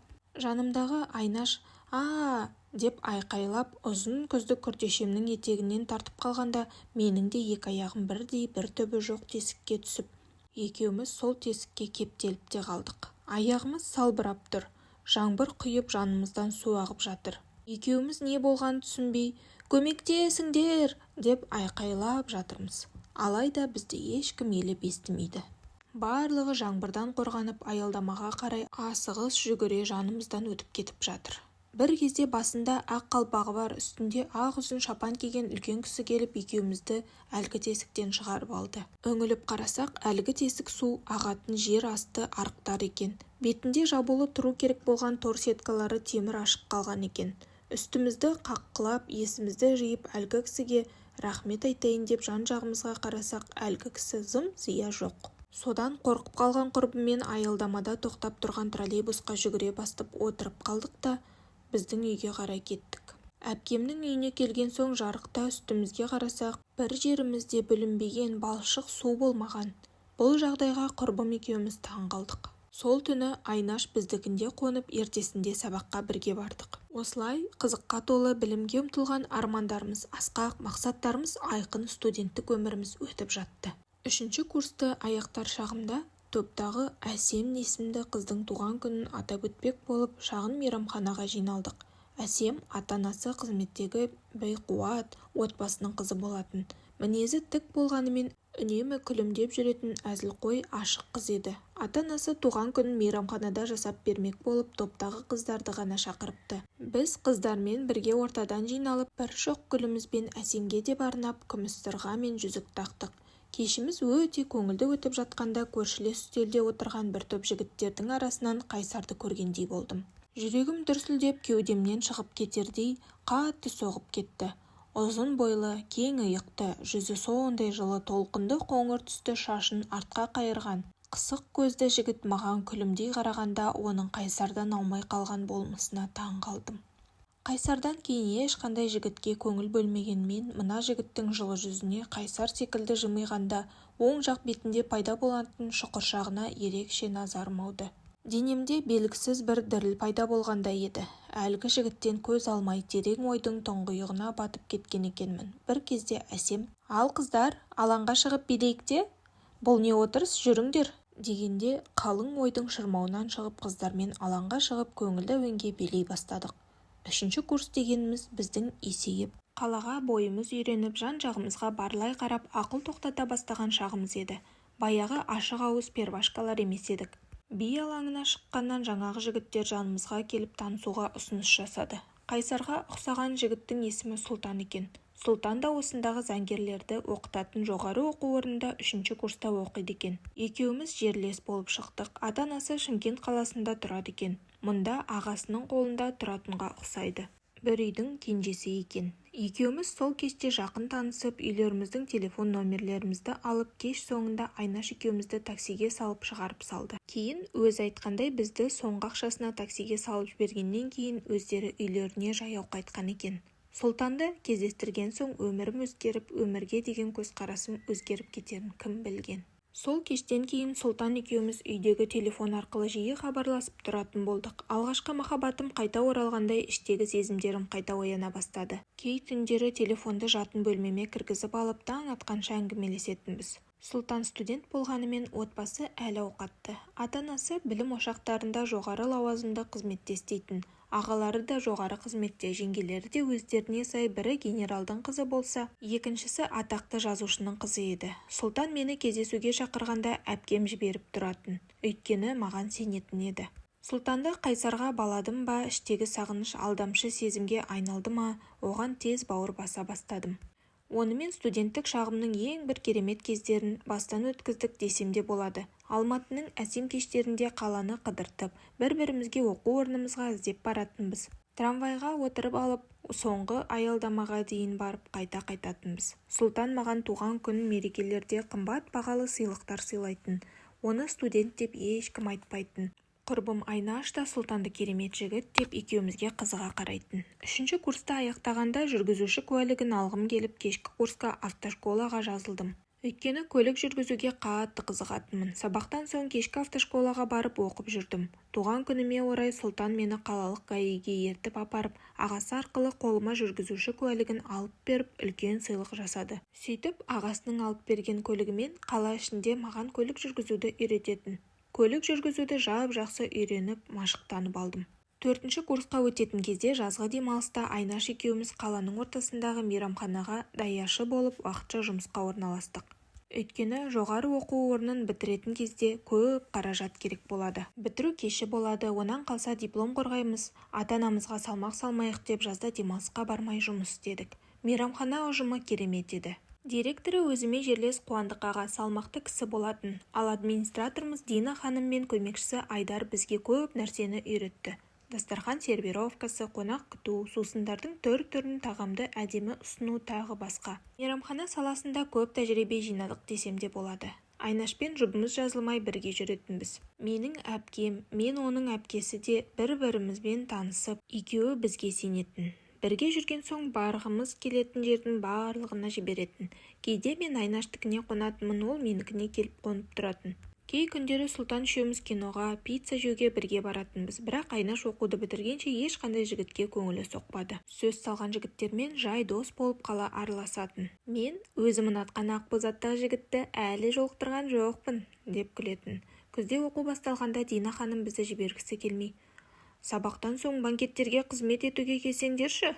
жанымдағы Айнаш деп айқайлап, ұзын күзді күртешемнің етегінен тартып қалғанда, менің де екі аяғым бірдей, бір түбі жоқ тесікке түсіп, екеуміз сол тесікке кептеліп те қалдық. Аяғымыз салбырап тұр, жаңбыр құйып жанымыздан су ағып жатыр. Екеуміз не болғанын түсінбей, көмектесіңдер деп айқайлап жатырмыз. Алайда бізді ешкім елеп естімейді. Барлығы жаңбырдан қорғанып аялдамаға қарай асығыс жүгіре жанымыздан өтіп кетіп жатыр. Бір кезде басында ақ қалпағы бар, үстінде ақ ұзын шапан киген үлкен кісі келіп екеумізді әлгі тесіктен шығарып алды. Үңіліп қарасақ, әлгі тесік су ағатын жер асты арықтар екен. Бетінде жабулы тұру керек болған тор сеткалары темір ашық қалған екен. Үстімізді қаққылап, есімізді жиып, әлгі кісіге рахмет айтайын деп жан-жағымызға қарасақ, әлгі кісі зым-зия жоқ. Содан қорқып қалған құрбыммен аялдамада тоқтап тұрған троллейбусқа жүгіре бастып отырып қалдық та, біздің үйге қарай кеттік. Әпкемнің үйіне келген соң жарықта үстімізге қарасақ, бір жерімізде бүлінбеген балшық су болмаған. Бұл жағдайға құрбым екеуміз таң қалдық. Сол түні Айнаш біздікінде қонып, ертесінде сабаққа бірге бардық. Осылай қызыққа толы, білімге ұмтылған армандарымыз асқақ, мақсаттарымыз айқын, студенттік өміріміз өтіп жатты. Үшінші курсты аяқтар шағымда топтағы Әсем есімді қыздың туған күнін атап өтпек болып, шағын мейрамханаға жиналдық. Әсем ата-анасы қызметтегі бейқуат отбасының қызы болатын. Мінезі тік болғанымен үнемі күлімдеп жүретін әзілқой ашық қыз еді. Ата-анасы туған күнін мейрамханада жасап бермек болып, топтағы қыздарды ғана шақырыпты. Біз қыздармен бірге ортадан жиналып, бір шоқ гүлімізбен Әсемге де арнап, күміс сырға мен жүзік тақтық. Кешіміз өте көңілді өтіп жатқанда, көршілес үстелде отырған бір топ жігіттердің арасынан Қайсарды көргендей болдым. Жүрегім дүрсілдеп, кеудемнен шығып кетердей қатты соғып кетті. Ұзын бойлы, кең иықты, жүзі сондай жылы, толқынды қоңыр түсті, шашын артқа қайырған, қысық көзді жігіт маған күлімдей қарағанда, оның Қайсардан аумай қалған болмысына таң қалдым. Қайсардан кейін ешқандай жігітке көңіл бөлмегенмен, мына жігіттің жылы жүзіне Қайсар секілді жымиғанда, оң жақ бетінде пайда болатын шұқыршағына ерекше назарым ауды. Денемде белгісіз бір діріл пайда болғанда еді. Әлгі жігіттен көз алмай терең ойдың тұңғиығына батып кеткен екенмін. Бір кезде Әсем, «Ал қыздар, алаңға шығып билейік те? Бұл не отырыс, жүріңдер!» дегенде қалың ойдың шырмауынан шығып қыздармен алаңға шығып көңілді әуенге билей бастадық. Үшінші курс дегеніміз біздің есейіп, қалаға бойымыз үйреніп, жан-жағымызға барлай қарап, ақыл тоқтата бастаған шағымыз еді. Баяғы ашық ауыз пербашкалар емес едік. Би алаңына шыққаннан жаңағы жігіттер жанымызға келіп танысуға ұсыныс жасады. Қайсарға ұқсаған жігіттің есімі Сұлтан екен. Сұлтан да осындағы заңгерлерді оқытатын жоғары оқу орнында 3-ші курста оқиды екен. Екеуміз жерлес болып шықтық. Ата-анасы Шымкент қаласында тұрады екен. Мұнда ағасының қолында тұратынға ұқсайды. бір үйдің кенжесі екен. Екеуміз сол кеште жақын танысып, үйлеріміздің телефон номерлерімізді алып, кеш соңында Айнаш екеумізді таксиге салып шығарып салды. Кейін өзі айтқандай бізді соңғы ақшасына таксиге салып жібергеннен кейін өздері үйлеріне жаяу қайтқан екен. Сұлтанды кездестірген соң өмірім өзгеріп, өмірге деген көзқарасым өзгеріп кетерін кім білген. Сол кештен кейін Сұлтан екеуміз үйдегі телефон арқылы жиі хабарласып тұратын болдық. Алғашқы махаббатым қайта оралғандай іштегі сезімдерім қайта ояна бастады. Кей түндері телефонды жатын бөлмеме кіргізіп алып таң атқанша әңгімелесетінбіз. Сұлтан студент болғанымен отбасы әл-ауқатты. Ата-анасы білім ошақтарында жоғары лауазымды қызметте істейтін. Ағалары да жоғары қызметте, жеңгелері де өздеріне сай, бірі генералдың қызы болса, екіншісі атақты жазушының қызы еді. Сұлтан мені кездесуге шақырғанда әпкем жіберіп тұратын, өйткені маған сенетін еді. Сұлтанды қайсарға баладым ба, іштегі сағыныш алдамшы сезімге айналды ма, оған тез бауыр баса бастадым. Онымен студенттік шағымның ең бір керемет кездерін бастан өткіздік десем де болады. Алматының әсем кештерінде қаланы қыдыртып, бір-бірімізге оқу орнымызға іздеп баратынбыз. Трамвайға отырып алып, соңғы аялдамаға дейін барып қайта қайтатынбыз. Сұлтан маған туған күн мерекелерде қымбат бағалы сыйлықтар сыйлайтын. Оны студент деп ешкім айтпайтын. Құрбым Айнаш та Сұлтанды керемет жігіт деп екеумізге қызыға қарайтын. 3-ші курсты аяқтағанда жүргізуші куәлігін алғым келіп, кешкі курсқа автошколаға жазылдым. Өйткені көлік жүргізуге қатты қызығатынмын. Сабақтан соң кешкі автошколаға барып оқып жүрдім. Туған күніме орай Сұлтан мені қалалық ГАИ-ге ертіп апарып, ағасы арқылы қолыма жүргізуші куәлігін алып беріп, үлкен сыйлық жасады. Сөйтіп, ағасының алып берген көлігімен қала ішінде маған көлік жүргізуді үйрететін. Көлік жүргізуді жап-жақсы үйреніп, машықтанып алдым. 4-ші курсқа өтетін кезде жазғы демалыста Айнаш екеуміз қаланың ортасындағы мейрамханаға даяшы болып уақытша жұмысқа орналастық. Өйткені жоғары оқу орнын бітіретін кезде көп қаражат керек болады. Бітіру кеші болады, онан қалса диплом қорғаймыз. Ата-анамызға салмақ салмайық деп жазда демалысқа бармай жұмыс істедік. Мейрамхана ұжымы керемет еді. Директоры өзіме жерлес Қуандық аға салмақты кісі болатын, ал администраторымыз Дина ханым мен көмекшісі Айдар бізге көп нәрсені үйретті. Дастархан сервировкасы, қонақ күту, сусындардың түр-түрін тағамды әдемі ұсыну тағы басқа. Мейрамхана саласында көп тәжірибе жинадық десем де болады. Айнашпен жұбымыз жазылмай бірге жүретінбіз. Менің әпкем, мен оның әпкесі де бір-бірімізбен танысып, екеуі бізге сенетін. Бірге жүрген соң барғымыз келетін жердің барлығына жіберетін. Кейде мен Айнаштікіне қонатынмын, ол менікіне келіп қонып тұратын. Кей күндері Сұлтан үшеуміз киноға, пицца жеуге бірге баратынбыз. Бірақ Айнаш оқуды бітіргенше ешқандай жігітке көңілі соқпады. Сөз салған жігіттермен жай дос болып қала араласатын. Мен өзім ұнатқан ақбоз аттағы жігітті әлі жолықтырған жоқпын деп күлетін. Күзде оқу басталғанда Дина ханым бізді жібергісі келмей: сабақтан соң банкеттерге қызмет етуге келсеңдерші,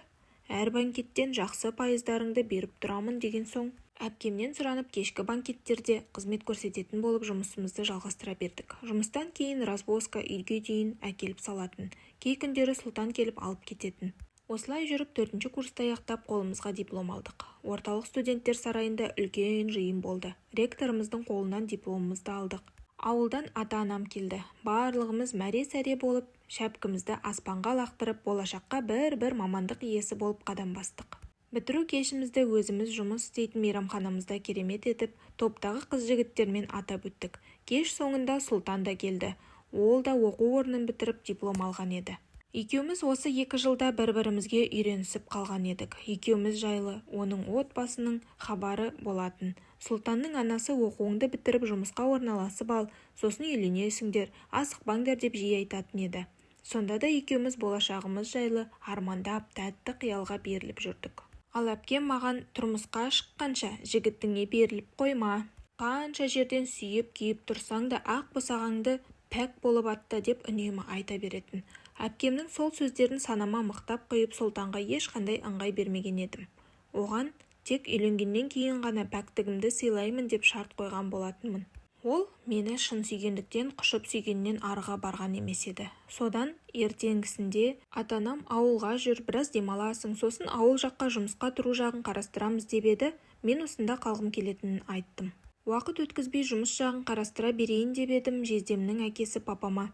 әр банкеттен жақсы пайыздарыңды беріп тұрамын деген соң, әпкемнен сұранып кешкі банкеттерде қызмет көрсететін болып жұмысымызды жалғастыра бердік. Жұмыстан кейін развозка үйге дейін әкеліп салатын. Кей күндері Сұлтан келіп алып кететін. Осылай жүріп 4-ші курсты аяқтап қолымызға диплом алдық. Орталық студенттер сарайында үлкен жиын болды. Ректорымыздың қолынан дипломымызды алдық. Ауылдан ата-анам келді. Барлығымыз мәре-сәре болып, шәпкімізді аспанға лақтырып, болашаққа бір мамандық иесі болып қадам бастық. Бітіру кешімізді өзіміз жұмыс істейтін мейрамханамызда керемет етіп, топтағы қыз-жігіттермен атап өттік. Кеш соңында Сұлтан да келді. Ол да оқу орнын бітіріп диплом алған еді. Екеуміз осы 2 жылда бір-бірімізге үйренісіп қалған едік. Екеуміз жайлы оның отбасының хабары болатын. Сұлтанның анасы оқуыңды бітіріп жұмысқа орналасып ал, сосын үйленесіңдер, асықпаңдар деп жиі айтатын еді. Сонда да екеуміз болашағымыз жайлы армандап, тәтті қиялға беріліп жүрдік. Ал әпкем маған тұрмысқа шыққанша жігітіңе беріліп қойма. Қанша жерден сүйіп күйіп тұрсаң да ақ босағаңды пәк болып атта деп үнемі айта беретін. Әпкемнің сол сөздерін санама мықтап қойып, Сұлтанға ешқандай ыңғай бермеген едім. Оған тек үйленгеннен кейін ғана пәктігімді сыйлаймын деп шарт қойған болатынмын. Ол мені шын сүйгендіктен құшып сүйгеннен арыға барған емес еді. Содан ертеңгісінде ата-анам ауылға жүр, біраз демаласың, сосын ауыл жаққа жұмысқа тұру жағын қарастырамыз деп еді. Мен осында қалғым келетінін айттым. Уақыт өткізбей жұмыс жағын қарастыра берейін деп едім. Жездемнің әкесі папама: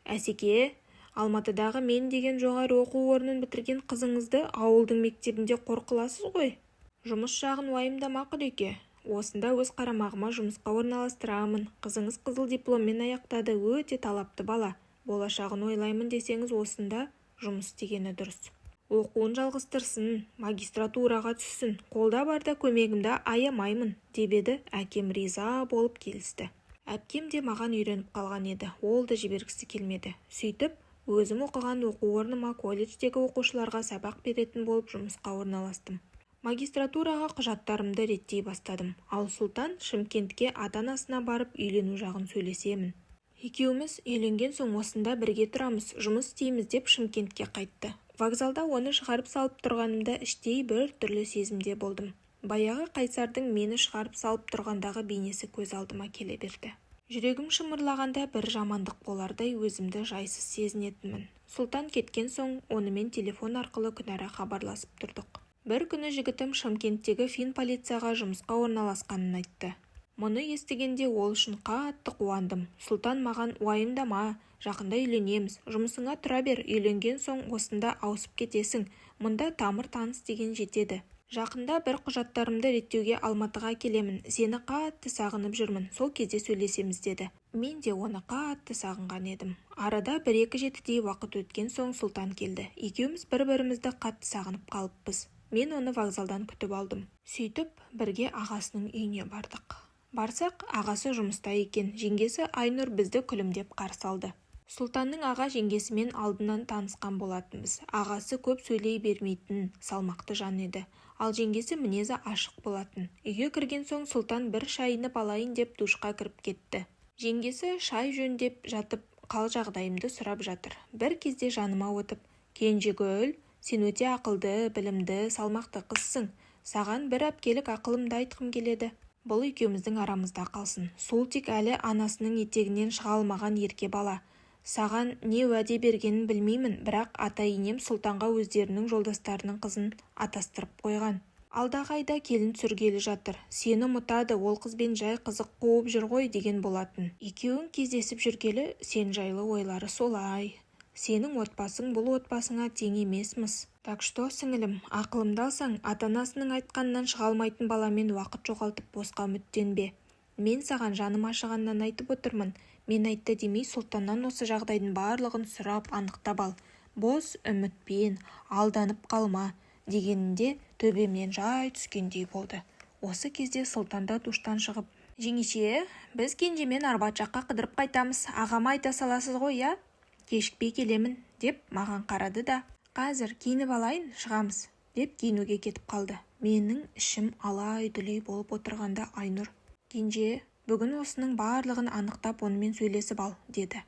әсеке, Алматыдағы мен деген жоғары оқу орнын бітірген қызыңызды ауылдың мектебінде қор қыласыз ғой. Жұмыс жағын уайымдама Құдеке. Осында өз қарамағыма жұмысқа орналастырамын. Қызыңыз қызыл дипломмен аяқтады, өте талапты бала. Болашағын ойлаймын десеңіз осында жұмыс істегені дұрыс. Оқуын жалғастырсын, магистратураға түссін, қолда барда көмегімді аямаймын, деп еді. Әкем риза болып келісті. Әпкем де маған үйреніп қалған еді, ол да жібергісі келмеді. Сөйтіп, өзім оқыған оқу орныма колледждегі оқушыларға сабақ беретін болып жұмысқа орналастым. Магистратураға құжаттарымды реттей бастадым. Ал Сұлтан Шымкентке ата-анасына барып үйлену жағын сөйлесемін. Екеуміз үйленген соң осында бірге тұрамыз, жұмыс істейміз деп Шымкентке қайтты. Вокзалда оны шығарып салып тұрғанымда іштей бір түрлі сезімде болдым. Баяғы Қайсардың мені шығарып салып тұрғандағы бейнесі көз алдыма келе берді. Жүрегім шымырлағанда бір жамандық болардай өзімді жайсыз сезінетінмін. Сұлтан кеткен соң онымен телефон арқылы күнара хабарласып тұрдық. Бір күні жігітім Шымкенттегі фин полицияға жұмысқа орналасқанын айтты. Мұны естігенде ол үшін қатты қуандым. Сұлтан маған уайымдама, жақында үйленеміз, жұмысыңа тұра бер, үйленген соң осында ауысып кетесің, мұнда тамыр-таныс деген жетеді. Жақында бір құжаттарымды реттеуге Алматыға келемін, сені қатты сағынып жүрмін, сол кезде сөйлесеміз деді. Мен де оны қатты сағынған едім. Арада 1-2 жетідей уақыт өткен соң Сұлтан келді. Екеуміз бір-бірімізді қатты сағынып қалыппыз. Мен оны вокзалдан күтіп алдым. Сөйтіп, бірге ағасының үйіне бардық. Барсақ, ағасы жұмыста екен, жеңгесі Айнұр бізді күлімдеп қарсы алды. Сұлтанның аға жеңгесімен алдынан танысқан болатынбыз. Ағасы көп сөйлей бермейтін, салмақты жан еді. Ал жеңгесі мінезі ашық болатын. Үйге кірген соң Сұлтан бір шайынып алайын деп душқа кіріп кетті. Жеңгесі шай жөндеп жатып, қал жағдайымды сұрап жатыр. Бір кезде жаныма өтіп, Кенжегүл, сен өте ақылды, білімді, салмақты қызсың. Саған бір әпкелік ақылымды айтқым келеді. Бұл екеуміздің арамызда қалсын. Сол тек әлі анасының етегінен шыға алмаған ерке бала. Саған не уәде бергенін білмеймін, бірақ ата-енем Сұлтанға өздерінің жолдастарының қызын атастырып қойған. Алдағы айда келін түсіргелі жатыр. Сені ұмытады, ол қызбен жай қызық қуып жүр ғой деген болатын. Екеуің кездесіп жүргелі сен жайлы ойлары солай. Сенің отбасың бұл отбасыңа тең емесміз. Так что, сіңілім, ақылымды алсаң, ата-анасының айтқанынан шыға алмайтын баламен уақыт жоғалтып босқа үміттенбе. Мен саған жаным ашығаннан айтып отырмын. Мен айтты демей Сұлтаннан осы жағдайдың барлығын сұрап анықтап ал. Бос үмітпен алданып қалма дегенінде төбемнен жай түскендей болды. Осы кезде Сұлтан да душтан шығып, жеңеше, біз Кенжемен Арбат жаққа қыдырып қайтамыз. Ағама айта саласыз ғой, я? Кешікпей келемін деп маған қарады да, қазір киініп алайын, шығамыз, деп киінуге кетіп қалды. Менің ішім алай-дүлей болып отырғанда Айнұр, Кенже, бүгін осының барлығын анықтап онымен сөйлесіп ал, деді.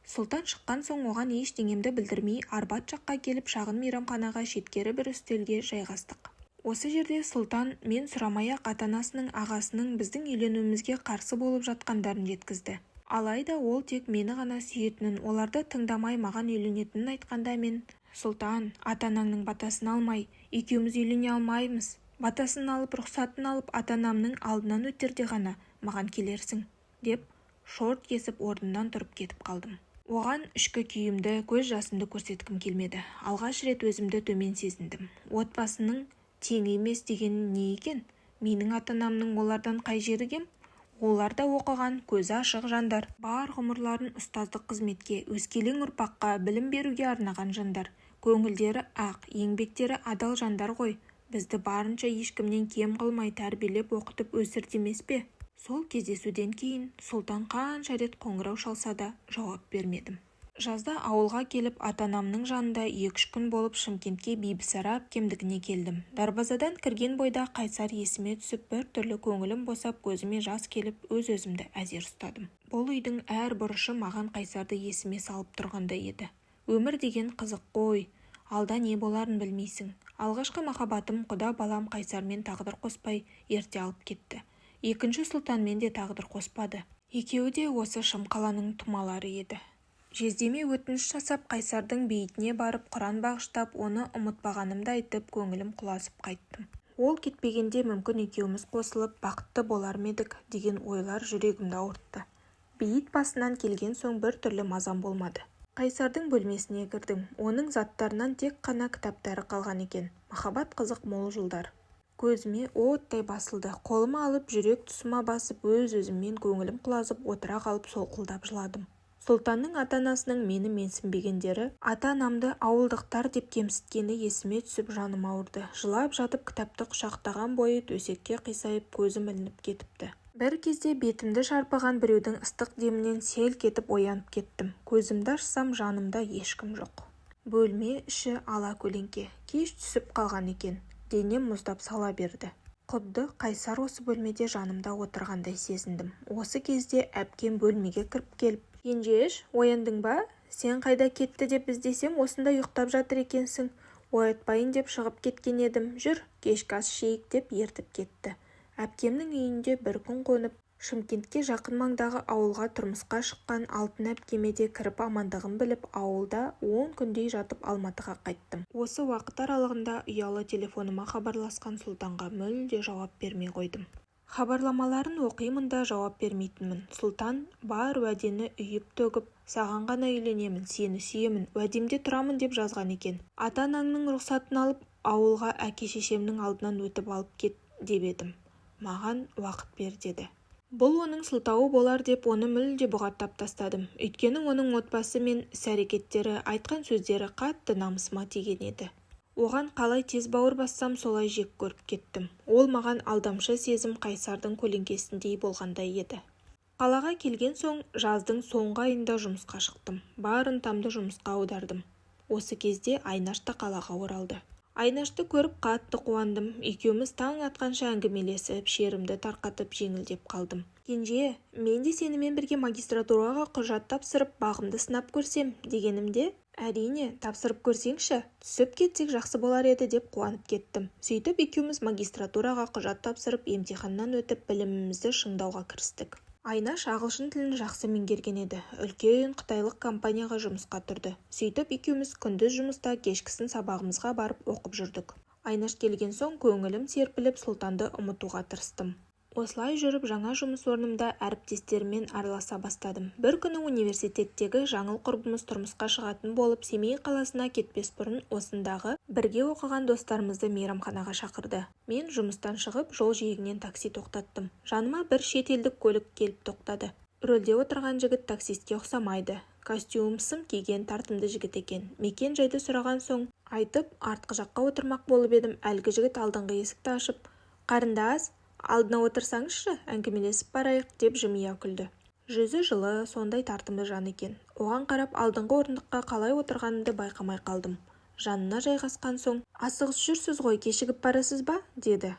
Сұлтан шыққан соң оған ештеңемді білдірмей Арбат жаққа келіп шағын мейрамханаға шеткері бір үстелге жайғастық. Осы жерде Сұлтан мен сұрамай-ақ ата-анасының ағасының біздің үйленуімізге қарсы болып жатқандарын жеткізді. Алайда ол тек мені ғана сүйетінін, оларды тыңдамай маған үйленетінін айтқанда мен, Сұлтан, ата-анаңның батасын алмай, екеуміз үйлене алмаймыз. Батасын алып, рұқсатын алып, ата-анамның алдынан өтерде ғана маған келерсің, деп шорт кесіп орнымнан тұрып кетіп қалдым. Оған ішкі күйімді, көз жасымды көрсеткім келмеді. Алғаш рет өзімді төмен сезіндім. Отбасының тең емес деген не екен? Менің ата-анамның олардан қай жері кем? Олар да оқыған, көзі ашық жандар. Бар ғұмырларын ұстаздық қызметке, өскелең ұрпаққа білім беруге арнаған жандар. Көңілдері ақ, еңбектері адал жандар ғой. Бізді барынша ешкімнен кем қылмай тәрбиелеп оқытып өсірді емес пе? Сол кездесуден кейін Сұлтан қанша рет қоңырау шалса да жауап бермедім. Жазда ауылға келіп ата-анамның жанында 2-3 күн болып Шымкентке Бибісара әпкемдігіне келдім. Дарбазадан кірген бойда Қайсар есіме түсіп, бір түрлі көңілім босап, көзіме жас келіп, өз-өзімді әзер ұстадым. Бұл үйдің әр бұрышы маған Қайсарды есіме салып тұрғандай еді. Өмір деген қызық қой, алда не боларын білмейсің. Алғашқы махаббатым құда балам Қайсармен тағдыр қоспай ерте алып кетті. Екінші Сұлтанмен де тағдыр қоспады. Екеуі де осы Шымқаланың тұмалары еді. Жездеме өтініш жасап Қайсардың бейітіне барып Құран бағыштап, оны ұмытпағанымды айтып, көңілім құласып қайттым. Ол кетпегенде мүмкін екеуміз қосылып бақытты болар ма едік деген ойлар жүрегімді ауыртты. Бейіт басынан келген соң бір түрлі мазам болмады. Қайсардың бөлмесіне кірдім. Оның заттарынан тек қана кітаптары қалған екен. Махаббат қызық мол жылдар. Көзіме оттай басылды. Қолыма алып жүрек тұсыма басып, өз-өзіммен көңілім құлазып отыра қалып солқылдап жыладым. Сұлтанның ата-анасының мені менсінбегендері, ата-анамды ауылдықтар деп кемсіткені есіме түсіп жаным ауырды. Жылап жатып кітапты құшақтаған бойы төсекке қисайып көзім ілініп кетіпті. Бір кезде бетімді шарпыған біреудің ыстық демінен селк етіп оянып кеттім. Көзімді ашсам жанымда ешкім жоқ. Бөлме іші ала көлеңке. Кеш түсіп қалған екен. Денем мұздап сала берді. Құдды Қайсар осы бөлмеде жанымда отырғандай сезіндім. Осы кезде әпкем бөлмеге кіріп келіп, «Кенжеш, ояндың ба? Сен қайда кетті деп іздесем, осында ұйықтап жатыр екенсің. Оятпайын деп шығып кеткен едім. Жүр, кешкі ас ішейік» деп ертіп кетті. Әпкемнің үйінде бір күн қонып, Шымкентке жақын маңдағы ауылға тұрмысқа шыққан алтын әпкеме де кіріп амандығын біліп, ауылда 10 күндей жатып Алматыға қайттым. Осы уақыт аралығында ұялы телефоныма хабарласқан Сұлтанға мүлде жауап бермей қойдым. Хабарламаларын оқимын да жауап бермейтінмін. Сұлтан бар уәдені үйіп төгіп, «Саған ғана үйленемін, сені сүйемін, уәдемде тұрамын» деп жазған екен. Ата-анаңның рұқсатын алып, ауылға әке-шешемнің алдынан өтіп алып кет деп едім. Маған уақыт бер деді. Бұл оның сылтауы болар деп оны мүлде бұғаттап тастадым. Өйткені оның отбасы мен іс-әрекеттері, айтқан сөздері қатты намысыма тиген еді. Оған қалай тез бауыр бассам, солай жек көріп кеттім. Ол маған алдамшы сезім Қайсардың көлеңкесіндей болғандай еді. Қалаға келген соң жаздың соңғы айында жұмысқа шықтым. Бар ынтамды жұмысқа аудардым. Осы кезде Айнаш та қалаға оралды. Айнашты көріп қатты қуандым. Екеуміз таң атқанша әңгімелесіп, шерімді тарқатып жеңілдеп қалдым. «Кенже, мен де сенімен бірге магистратураға құжат тапсырып, бағымды сынап көрсем» дегенімде, «Әрине, тапсырып көрсеңші, түсіп кетсек жақсы болар еді» деп қуанып кеттім. Сөйтіп екеуміз магистратураға құжат тапсырып, емтиханнан өтіп, білімімізді шыңдауға кірістік. Айнаш ағылшын тілін жақсы меңгерген еді. Үлкен қытайлық компанияға жұмысқа тұрды. Сөйтіп екеуміз күндіз жұмыста, кешкісін сабағымызға барып оқып жүрдік. Айнаш келген соң көңілім серпіліп, Сұлтанды ұмытуға тырыстым. Осылай жүріп, жаңа жұмыс орнымда әріптестеріммен араласа бастадым. Бір күні университеттегі жаңыл құрбымыз тұрмысқа шығатын болып, Семей қаласына кетпес бұрын осындағы бірге оқыған достарымызды мейрамханаға шақырды. Мен жұмыстан шығып, жол жиегінен такси тоқтаттым. Жаныма бір шетелдік көлік келіп тоқтады. Рөлде отырған жігіт таксистке ұқсамайды. Костюм сым киген тартымды жігіт екен. Мекен жайды сұраған соң айтып, артқы жаққа отырмақ болып едім. Әлгі жігіт алдыңғы есікті ашып, «Қарындас, алдына отырсаңызшы, әңгімелесіп барайық» деп жымия күлді. Жүзі жылы, сондай тартымды жан екен. Оған қарап алдыңғы орындыққа қалай отырғанымды байқамай қалдым. Жанына жайғасқан соң, «Асығыс жүрсіз ғой, кешігіп барасыз ба?» деді.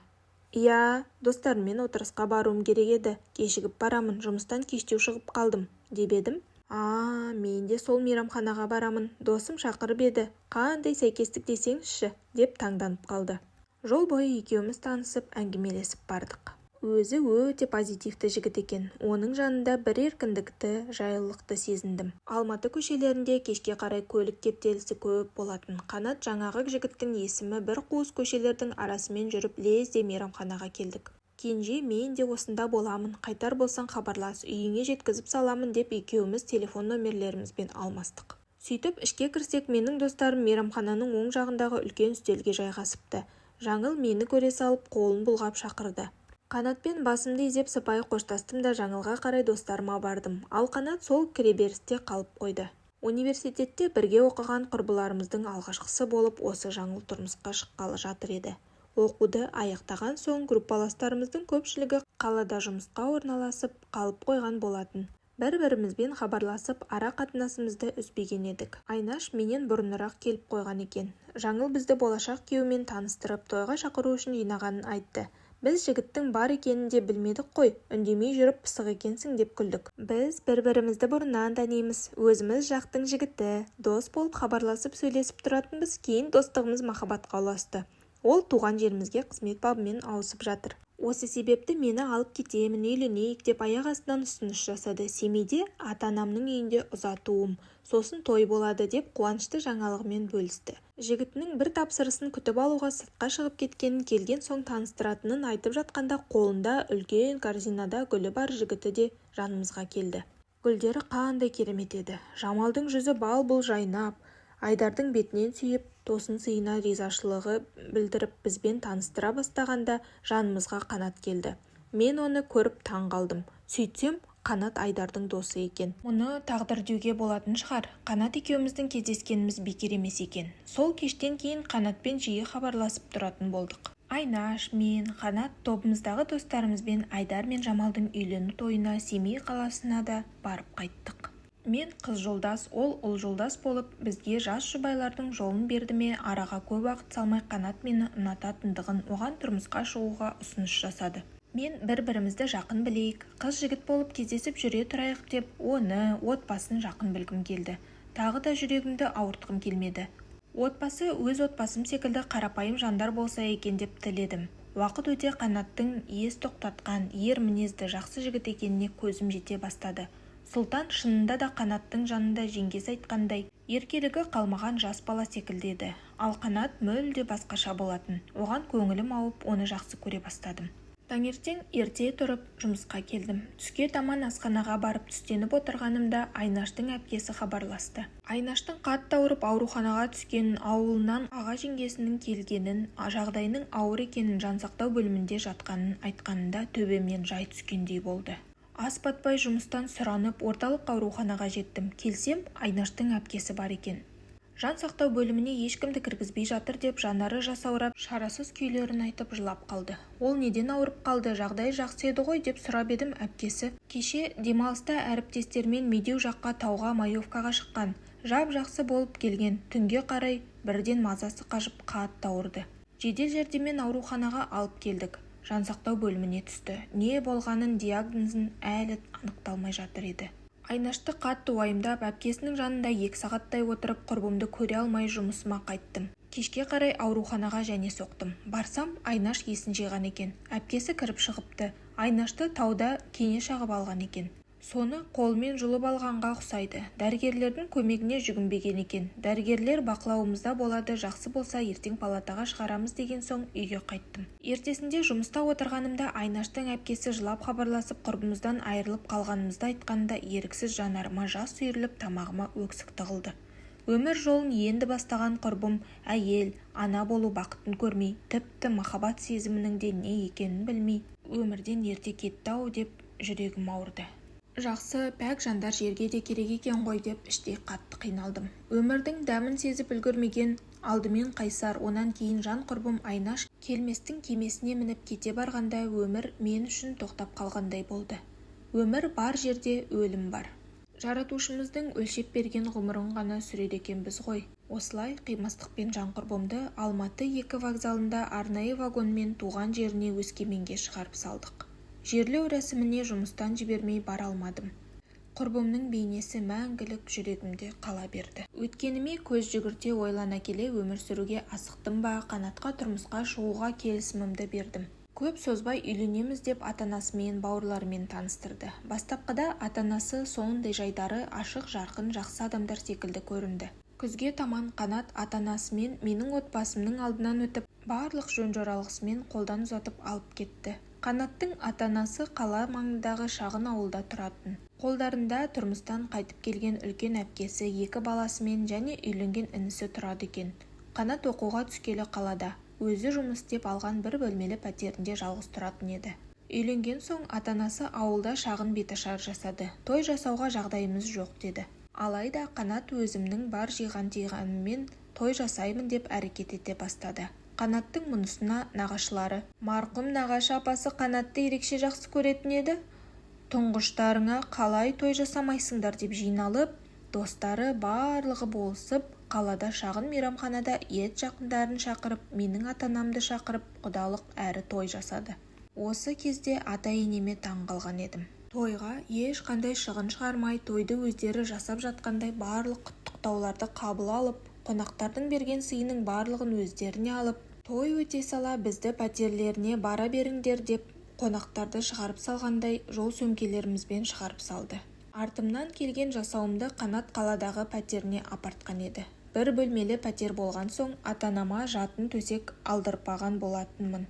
«Иә, достарыммен отырысқа баруым керек еді, кешігіп барамын, жұмыстан кештеу шығып қалдым» деп едім. Мен де сол мейрамханаға барамын, досым шақырып еді, қандай сәйкестік десеңізші» деп таңданып қалды. Жол бойы екеуміз танысып, әңгімелесіп бардық. Өзі өте позитивті жігіт екен. Оның жанында бір еркіндікті, жайлылықты сезіндім. Алматы көшелерінде кешке қарай көлік кептелісі көп болатын. Қанат жаңағы жігіттің есімі бір қуыс көшелердің арасымен жүріп, лезде мейрамханаға келдік. «Кенже, мен де осында боламын, қайтар болсаң хабарлас, үйіңе жеткізіп саламын» деп екеуміз телефон номерлерімізбен алмастық. Сөйтіп ішке кірсек, менің достарым мейрамхананың оң жағындағы үлкен үстелге жайғасыпты. Жаңыл мені көре салып, қолын бұлғап шақырды. Қанатпен басымды изеп сыпайы қоштастым да Жаңылға қарай достарыма бардым. Ал Қанат сол кіреберісте қалып қойды. Университетте бірге оқыған құрбыларымыздың алғашқысы болып, осы Жаңыл тұрмысқа шыққалы жатыр еді. Оқуды аяқтаған соң группаластарымыздың көпшілігі қалада жұмысқа орналасып қалып қойған болатын. Бір-бірімізбен хабарласып, ара қатынасымызды үзбеген едік. Айнаш менен бұрынырақ келіп қойған екен. Жаңыл бізді болашақ күйеуімен таныстырып, тойға шақыру үшін жинағанын айтты. Біз жігіттің бар екенін де білмедік қой, үндемей жүріп пысық екенсің деп күлдік. Біз бір-бірімізді бұрыннан танимыз, өзіміз жақтың жігіті, дос болып хабарласып сөйлесіп тұратынбыз, кейін достығымыз махаббатқа ұласты. Ол туған жерімізге қызмет бабымен ауысып жатыр. Осы себепті мені алып кетемін, үйленейік деп аяқ астынан ұсыныс жасады. Семейде ата-анамның үйінде ұзатуым, сосын той болады деп қуанышты жаңалығымен бөлісті. Жігітінің бір тапсырысын күтіп алуға сыртқа шығып кеткенін, келген соң таныстыратынын айтып жатқанда, қолында үлкен корзинада гүлі бар жігіті де жанымызға келді. гүлдері қандай керемет еді. Жамалдың жүзі бал-бұл жайнап, Айдардың бетінен сүйіп, тосын сыйына ризашылығы білдіріп бізбен таныстыра бастағанда жанымызға Қанат келді. Мен оны көріп таң қалдым. Сөйтсем, Қанат Айдардың досы екен. Мұны тағдыр деуге болатын шығар. Қанат екеуміздің кездескеніміз бекер емес екен. Сол кештен кейін Қанатпен жиі хабарласып тұратын болдық. Айнаш, мен, Қанат тобымыздағы достарымызбен Айдар мен Жамалдың үйлену тойына Семей қаласына да барып қайттық. Мен қыз жолдас, ол ұл жолдас болып, бізге жас жұбайлардың жолын берді ме, араға көп уақыт салмай Қанат мені ұнататындығын, оған тұрмысқа шығуға ұсыныс жасады. Мен бір-бірімізді жақын білейік, қыз жігіт болып кездесіп жүре тұрайық деп, оны, отбасын жақын білгім келді. Тағы да жүрегімді ауыртқым келмеді. Отбасы өз отбасым секілді қарапайым жандар болса екен деп тіледім. Уақыт өте Қанаттың ес тоқтатқан, ер мінезді жақсы жігіт екеніне көзім жете бастады. Сұлтан шынында да Қанаттың жанында жеңгесі айтқандай, еркелігі қалмаған жас бала секілді еді. Ал Қанат мүлде басқаша болатын. Оған көңілім ауып, оны жақсы көре бастадым. Таңертең ерте тұрып, жұмысқа келдім. Түске таман асханаға барып түстеніп отырғанымда Айнаштың әпкесі хабарласты. Айнаштың қатты ауырып ауруханаға түскенін, ауылынан аға жеңгесінің келгенін, жағдайының ауыр екенін, жансақтау бөлімінде жатқанын айтқанында төбемнен жай түскендей болды. Ас батпай жұмыстан сұранып, орталық ауруханаға жеттім. Келсем, Айнаштың әпкесі бар екен. Жан сақтау бөліміне ешкімді кіргізбей жатыр деп, жанары жасаурап, шарасыз күйлерін айтып жылап қалды. Ол неден ауырып қалды, жағдай жақсы еді ғой деп сұрап едім. Әпкесі кеше демалыста әріптестермен медеу жаққа тауға Маевкаға шыққан. Жап-жақсы болып келген. Түнге қарай бірден мазасы қажып қатты ауырды. Жедел жәрдеммен ауруханаға алып келдік. Жансақтау бөліміне түсті. Не болғанын, диагнозын әлі анықталмай жатыр еді. Айнашты қатты уайымдап, әпкесінің жанында 2 сағаттай отырып, құрбымды көре алмай жұмысыма қайттым. Кешке қарай ауруханаға және соқтым. Барсам, Айнаш есін жиған екен. Әпкесі кіріп шығыпты. Айнашты тауда кене шағып алған екен. Соны қолмен жұлып алғанға ұқсайды. Дәрігерлердің көмегіне жүгінбеген екен. Дәрігерлер бақылауымызда болады, жақсы болса ертең палатаға шығарамыз деген соң үйге қайттым. Ертесінде жұмыста отырғанымда Айнаштың әпкесі жылап хабарласып, құрбымыздан айырылып қалғанымызды айтқанда еріксіз жанарыма жас үйіріліп, тамағыма өксік тығылды. Өмір жолын енді бастаған құрбым, әйел, ана болу бақытын көрмей, тіпті махаббат сезімінің де не екенін білмей, өмірден ерте кетті-ау деп жүрегім ауырды. Жақсы, пәк жандар жерге де керек екен ғой деп іштей қатты қиналдым. Өмірдің дәмін сезіп үлгермеген, алдымен қайсар, онан кейін жан құрбым Айнаш келместің кемесіне мініп кете барғанда өмір мен үшін тоқтап қалғандай болды. Өмір бар жерде өлім бар. Жаратушымыздың өлшеп берген ғұмырын ғана сүреді екенбіз ғой. Осылай қимастықпен жан құрбымды Алматы 2 вокзалында арнайы вагонмен туған жеріне Өскеменге шығарып салдық. Жерлеу рәсіміне жұмыстан жібермей бара алмадым. Құрбымның бейнесі мәңгілік жүрегімде қала берді. Өткеніме көз жүгірте ойлана келе өмір сүруге асықтым ба, Қанатқа тұрмысқа шығуға келісімімді бердім. Көп созбай үйленеміз деп ата-анасымен, бауырларымен таныстырды. Бастапқыда ата-анасы сондай жайдары ашық, жарқын, жақсы адамдар секілді көрінді. Күзге таман Қанат ата-анасымен менің отбасымның алдынан өтіп, барлық жөн-жоралғысымен қолдан ұзатып алып кетті. Қанаттың ата-анасы қала маңындағы шағын ауылда тұратын. Қолдарында тұрмыстан қайтып келген үлкен әпкесі, 2 баласымен және үйленген інісі тұрады екен. Қанат оқуға түскелі қалада. Өзі жұмыс істеп алған 1 бөлмелі пәтерінде жалғыз тұратын еді. Үйленген соң ата-анасы ауылда шағын беташар жасады. Той жасауға жағдайымыз жоқ деді. Алайда Қанат өзімнің бар жиған-тиғаныммен той жасаймын деп әрекет ете бастады. Қанаттың мұнысына нағашылары, марқұм нағашы апасы Қанатты ерекше жақсы көретін еді. Тұңғыштарыңа қалай той жасамайсыңдар деп жиналып, достары барлығы болысып, қалада шағын мейрамханада ет жақындарын шақырып, менің ата-анамды шақырып, құдалық әрі той жасады. Осы кезде ата-енеме таң қалған едім. Тойға ешқандай шығын шығармай, тойды өздері жасап жатқандай барлық құттықтауларды қабыл алып, қонақтардың берген сыйының барлығын өздеріне алып, той өте сала бізді пәтерлеріне бара беріңдер деп қонақтарды шығарып салғандай жол сөмкелерімізбен шығарып салды. Артымнан келген жасауымды Қанат қаладағы пәтеріне апартқан еді. 1 бөлмелі пәтер болған соң ата-анама жатын төсек алдырпаған болатынмын.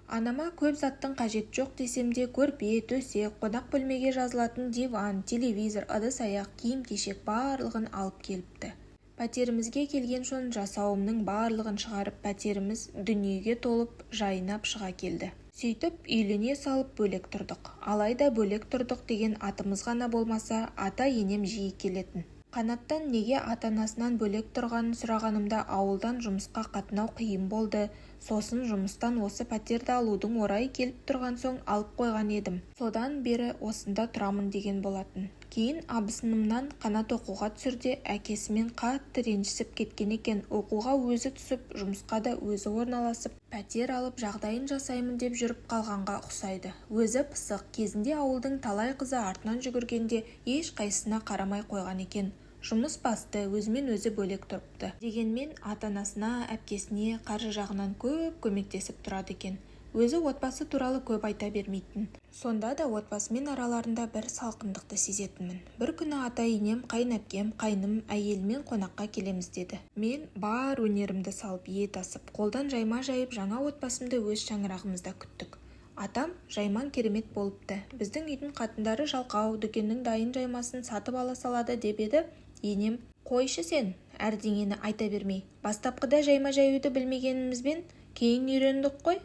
Анама көп заттың қажет жоқ десем де көрпе, төсек, қонақ бөлмеге жазылатын диван, телевизор, ыдыс-аяқ, киім-кешек барлығын алып келіпті. Пәтерімізге келген соң жасауымның барлығын шығарып, пәтеріміз дүниеге толып, жайнап шыға келді. Сөйтіп үйлене салып бөлек тұрдық. Алайда бөлек тұрдық деген атымыз ғана болмаса, ата-енем жиі келетін. Қанаттан неге ата-анасынан бөлек тұрғанын сұрағанымда ауылдан жұмысқа қатынау қиын болды. Сосын жұмыстан осы пәтерді алудың орайы келіп тұрған соң алып қойған едім. Содан бері осында тұрамын деген болатын. Кейін абысынымнан Қанат оқуға түсірде әкесімен қатты ренжісіп кеткен екен. Оқуға өзі түсіп, жұмысқа да өзі орналасып, пәтер алып жағдайын жасаймын деп жүріп қалғанға ұқсайды. Өзі пысық, кезінде ауылдың талай қызы артынан жүгіргенде ешқайсысына қарамай қойған екен. Жұмыс басты, өзімен өзі бөлек тұрыпты. Дегенмен ата-анасына, әпкесіне қаржы жағынан көп көмектесіп тұрады екен. Өзі отбасы туралы көп айта бермейтін. Сонда да отбасымен араларында бір салқындықты сезетінмін. Бір күні ата-енем, қайынәпкем, қайным әйелімен қонаққа келеміз деді. Мен бар өнерімді салып ет асып, қолдан жайма жайып жаңа отбасымды өз шаңырағымызда күттік. Атам жайман керемет болыпты. Біздің үйдің қатындары жалқау, дүкеннің дайын жаймасын сатып ала салады деп еді. Енем, қойшы сен, әрдеңені айта бермей. Бастапқыда жайма жаюды білмегенімізбен кейін үйрендік қой.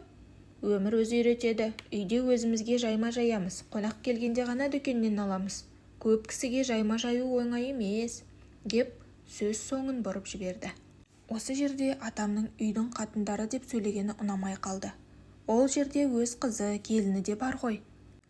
Өмір өзі үйретеді. Үйде өзімізге жайма жаямыз. Қонақ келгенде ғана дүкеннен аламыз. Көп кісіге жайма жаю оңай емес, деп сөз соңын бұрып жіберді. Осы жерде атамның үйдің қатындары деп сөйлегені ұнамай қалды. Ол жерде өз қызы, келіні де бар ғой.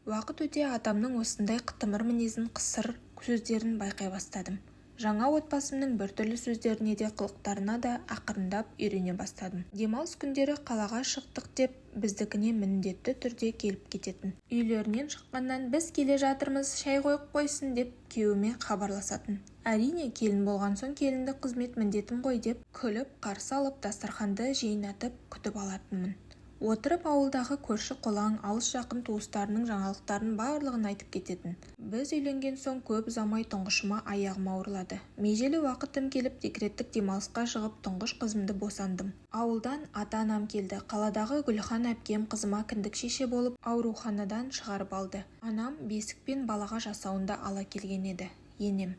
Уақыт өте атамның осындай қытымыр мінезін, қысыр сөздерін байқай бастадым. Жаңа отбасымның біртүрлі сөздеріне де қылықтарына да ақырындап үйрене бастадым. Демалыс күндері қалаға шықтық деп біздікіне міндетті түрде келіп кететін. Үйлерінен шыққаннан біз келе жатырмыз, шай қойып қойсын деп күйеуіме хабарласатын. Әрине, келін болған соң келіндік қызмет міндетім ғой деп күліп қарсы алып дастарханды жайнатып күтіп алатынмын. Отырып ауылдағы көрші-қолаң, алыс-жақын туыстарының жаңалықтарын барлығын айтып кететін. Біз үйленген соң көп ұзамай тұңғышыма аяғым ауырлады. Межелі уақытым келіп декреттік демалысқа шығып тұңғыш қызымды босандым. Ауылдан ата-анам келді. Қаладағы Гүлхан әпкем қызыма кіндік шеше болып ауруханадан шығарып алды. Анам бесікпен балаға жасауында ала келген еді. Енем,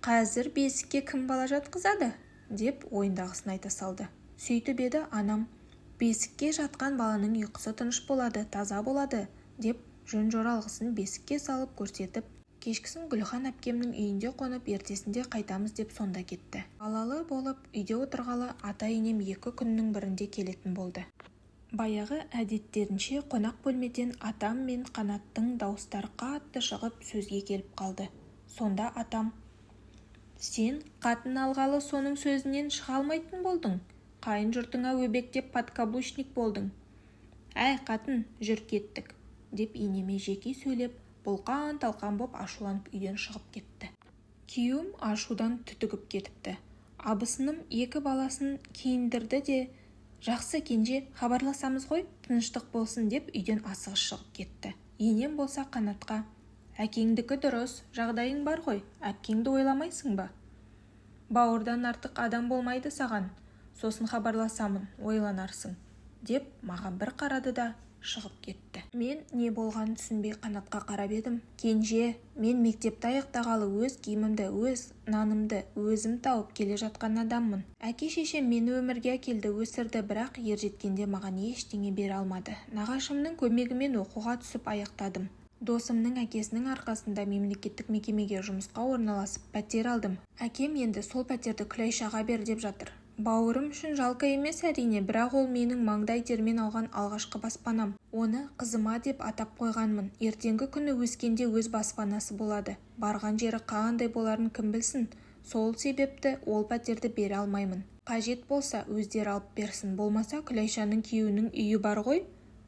қазір бесікке кім бала жатқызады? Деп ойындағысын айта салды. Сөйтіп еді анам, бесікке жатқан баланың ұйқысы тыныш болады, таза болады, деп жөн-жоралғысын бесікке салып көрсетіп, кешкісін Гүлхан әпкемнің үйінде қонып, ертесінде қайтамыз деп сонда кетті. Балалы болып үйде отырғалы ата-енем 2 күннің бірінде келетін болды. Баяғы әдеттерінше қонақ бөлмеден атам мен Қанаттың дауыстары қатты шығып сөзге келіп қалды. Сонда атам, сен қатын алғалы соның сөзінен шыға алмайтын болдың. Қайын жұртыңа өбектеп подкаблучник болдың. Әй қатын, жүр кеттік, деп енеме жеке сөйлеп, бұлқан-талқан боп ашуланып үйден шығып кетті. Күйеуім ашудан түтігіп кетіпті. Абысыным 2 баласын киіндірді де, жақсы кенже, хабарласамыз ғой, тыныштық болсын деп үйден асығыс шығып кетті. Енем болса Қанатқа, әкеңдікі дұрыс, жағдайың бар ғой, әпкеңді ойламайсың ба? Бауырдан артық адам болмайды саған. Сосын хабарласамын, ойланарсың, деп маған бір қарады да шығып кетті. Мен не болғанын түсінбей Қанатқа қарап едім. Кенже, мен мектепті аяқтағалы өз киімімді, өз нанымды өзім тауып келе жатқан адаммын. Әке-шешем мені өмірге әкелді, өсірді, бірақ ержеткенде маған ештеңе бере алмады. Нағашымның көмегімен оқуға түсіп аяқтадым. Досымның әкесінің арқасында мемлекеттік мекемеге жұмысқа орналасып пәтер алдым. Әкем енді сол пәтерді Күлайшаға бер деп жатыр. Бауырым үшін жалко емес әрине, бірақ ол менің маңдай термен алған алғашқы баспанам. Оны қызыма деп атап қойғанмын. Ертеңгі күні өскенде өз баспанасы болады. Барған жері қандай боларын кім білсін. Сол себепті ол пәтерді бере алмаймын. Қажет болса өздері алып берсін. Болмаса Күлайшаның күйеуінің үйі бар ғой,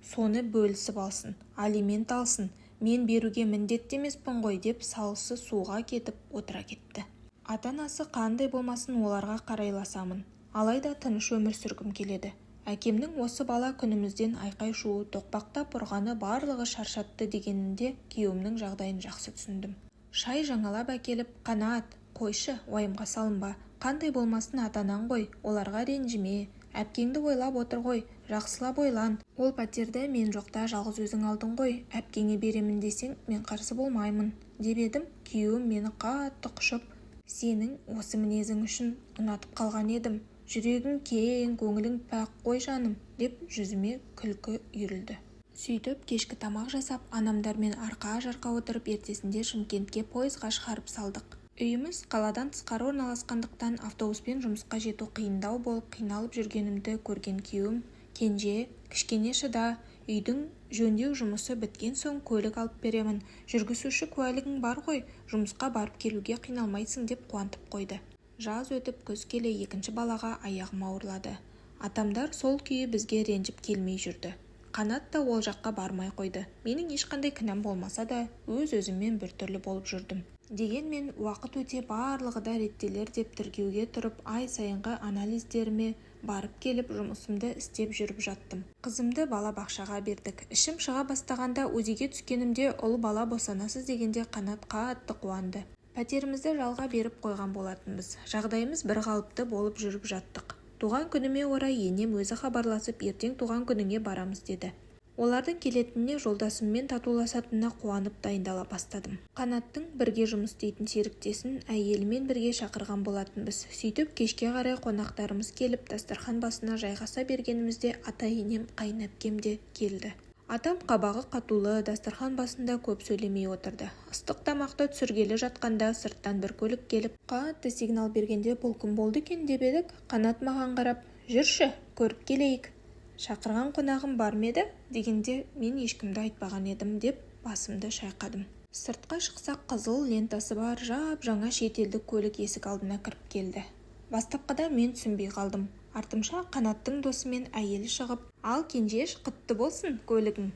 соны бөлісіп алсын, алимент алсын. Мен беруге міндетті емеспін ғой деп салысы суға кетіп отыра кетті. Ата-анасы қандай болмасын оларға қарайласамын. Алайда тыныш өмір сүргім келеді. Әкемнің осы бала күнімізден айқай шуы, тоқпақтап ұрғаны барлығы шаршатты дегенінде күйеуімнің жағдайын жақсы түсіндім. Шай жаңалап әкеліп, Қанат, қойшы, уайымға салынба. Қандай болмасын ата-анаң ғой, оларға ренжіме. әпкеңді ойлап отыр ғой, жақсылап ойлан. Ол пәтерді мен жоқта жалғыз өзің алдың ғой, әпкеңе беремін десең, мен қарсы болмаймын, деп едім. Күйеуім мені қатты құшып, сенің осы мінезің үшін ұнатып қалған едім. Жүрегің кең, көңілің пәк қой жаным, деп жүзіме күлкі үйірілді. Сөйтіп кешкі тамақ жасап, анамдармен арқа-жарқа отырып ертесінде Шымкентке пойызға шығарып салдық. Үйіміз қаладан тысқары орналасқандықтан автобуспен жұмысқа жету қиындау болып қиналып жүргенімді көрген күйеуім, кенже, кішкене шыда, үйдің жөндеу жұмысы біткен соң көлік алып беремін, жүргізуші куәлігің бар ғой, жұмысқа барып келуге қиналмайсың, деп қуантып қойды. Жаз өтіп күз келе екінші балаға аяғым ауырлады. Атамдар сол күйі бізге ренжіп келмей жүрді. Қанат та ол жаққа бармай қойды. Менің ешқандай кінәм болмаса да, өз-өзіммен біртүрлі болып жүрдім. Дегенмен уақыт өте барлығы да реттелер деп тіркеуге тұрып, ай сайынғы анализдеріме барып келіп жұмысымды істеп жүріп жаттым. Қызымды балабақшаға бердік. Ішім шыға бастағанда өзеге түскенімде ұл бала босанасыз дегенде Қанат қатты қуанды. Пәтерімізді жалға беріп қойған болатынбыз. Жағдайымыз бір қалыпты болып жүріп жаттық. Туған күніме орай енем өзі хабарласып, ертең туған күніңе барамыз деді. Олардың келетініне жолдасыммен татуласатынына қуанып дайындала бастадым. Қанаттың бірге жұмыс істейтін серіктесін әйелімен бірге шақырған болатынбыз. Сөйтіп кешке қарай қонақтарымыз келіп, дастархан басына жайғаса бергенімізде ата-енем, қайынәпкем де келді. Атам қабағы қатулы, дастархан басында көп сөйлемей отырды. Ыстық тамақты түсіргелі жатқанда сырттан бір көлік келіп, қатты сигнал бергенде бұл кім болды екен деп едік. Қанат маған қарап, жүрші, көріп келейік. Шақырған қонағым бар ма еді? Дегенде мен ешкімді айтпаған едім деп басымды шайқадым. Сыртқа шықсақ қызыл лентасы бар жап-жаңа шетелдік көлік есік алдына кіріп келді. Бастапқыда мен түсінбей қалдым. Артымша Қанаттың досы мен әйелі шығып, ал кенжеш құтты болсын көлігің,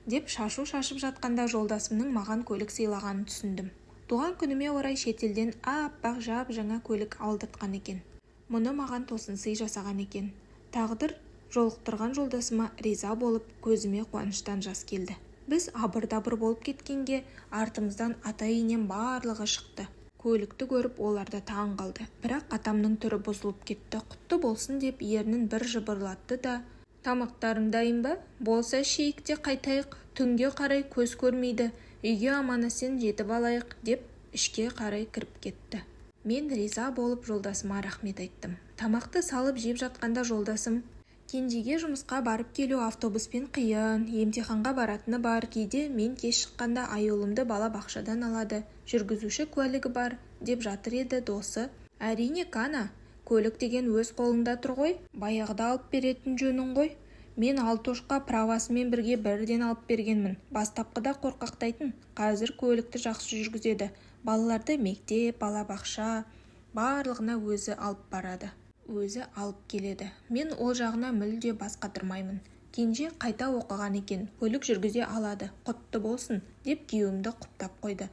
деп шашу шашып жатқанда жолдасымның маған көлік сыйлағанын түсіндім. Туған күніме орай шетелден аппақ жап-жаңа көлік алдыртқан екен. Мұны маған тосын сый жасаған екен. Тағдыр жолықтырған жолдасыма риза болып, көзіме қуаныштан жас келді. Біз абыр-дабыр болып кеткенге артымыздан ата-енем барлығы шықты. Көлікті көріп оларда таң қалды. Бірақ атамның түрі бұзылып кетті. Құтты болсын деп ернін бір жыбырлатты да, тамақтарың дайын ба? Болса ішейік те қайтайық. Түнге қарай көз көрмейді. Үйге аман-есен жетіп алайық, деп ішке қарай кіріп кетті. Мен риза болып жолдасыма рахмет айттым. Тамақты салып жеп жатқанда жолдасым, кенжеге жұмысқа барып келу автобуспен қиын, емтиханға баратыны бар, кейде мен кеш шыққанда аяулымды балабақшадан алады, жүргізуші куәлігі бар, деп жатыр еді досы. Әрине Кана, көлік деген өз қолыңда тұр ғой, баяғыда алып беретін жөнің ғой. Мен Алтошқа правасымен бірге бірден алып бергенмін. Бастапқыда қорқақтайтын, қазір көлікті жақсы жүргізеді. Балаларды мектеп, балабақша, барлығына өзі алып барады. Өзі алып келеді. Мен ол жағына мүлде бас қатырмаймын. Кенже қайта оқыған екен, көлік жүргізе алады, құтты болсын, деп күйеуімді құптап қойды.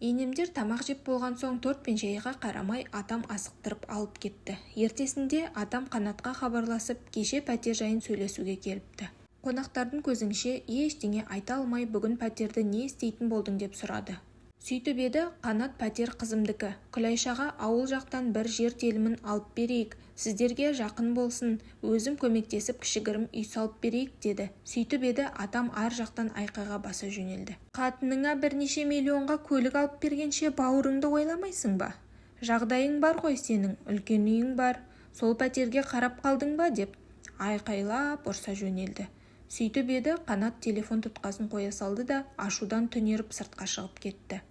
Енемдер тамақ жеп болған соң торт пен шайға қарамай атам асықтырып алып кетті. Ертесінде атам Қанатқа хабарласып, кеше пәтер жайын сөйлесуге келіпті. Қонақтардың көзінше ештеңе айта алмай, бүгін пәтерді не істейтін болдың деп сұрады. Сөйтіп еді, Қанат пәтер қызымдікі. Күлайшаға ауыл жақтан бір жер телімін алып берейік, сіздерге жақын болсын, өзім көмектесіп кішігірім үй салып берейік деді. Сөйтіп еді, атам ар жақтан айқайға баса жөнелді. Қатыныңа бірнеше миллионға көлік алып бергенше бауырыңды ойламайсың ба? Жағдайың бар ғой сенің, үлкен үйің бар, сол пәтерге қарап қалдың ба, деп айқайлап ұрса жөнелді. Сөйтіп еді, Қанат телефон тұтқасын қоя салды да ашудан түнеріп сыртқа шығып кетті.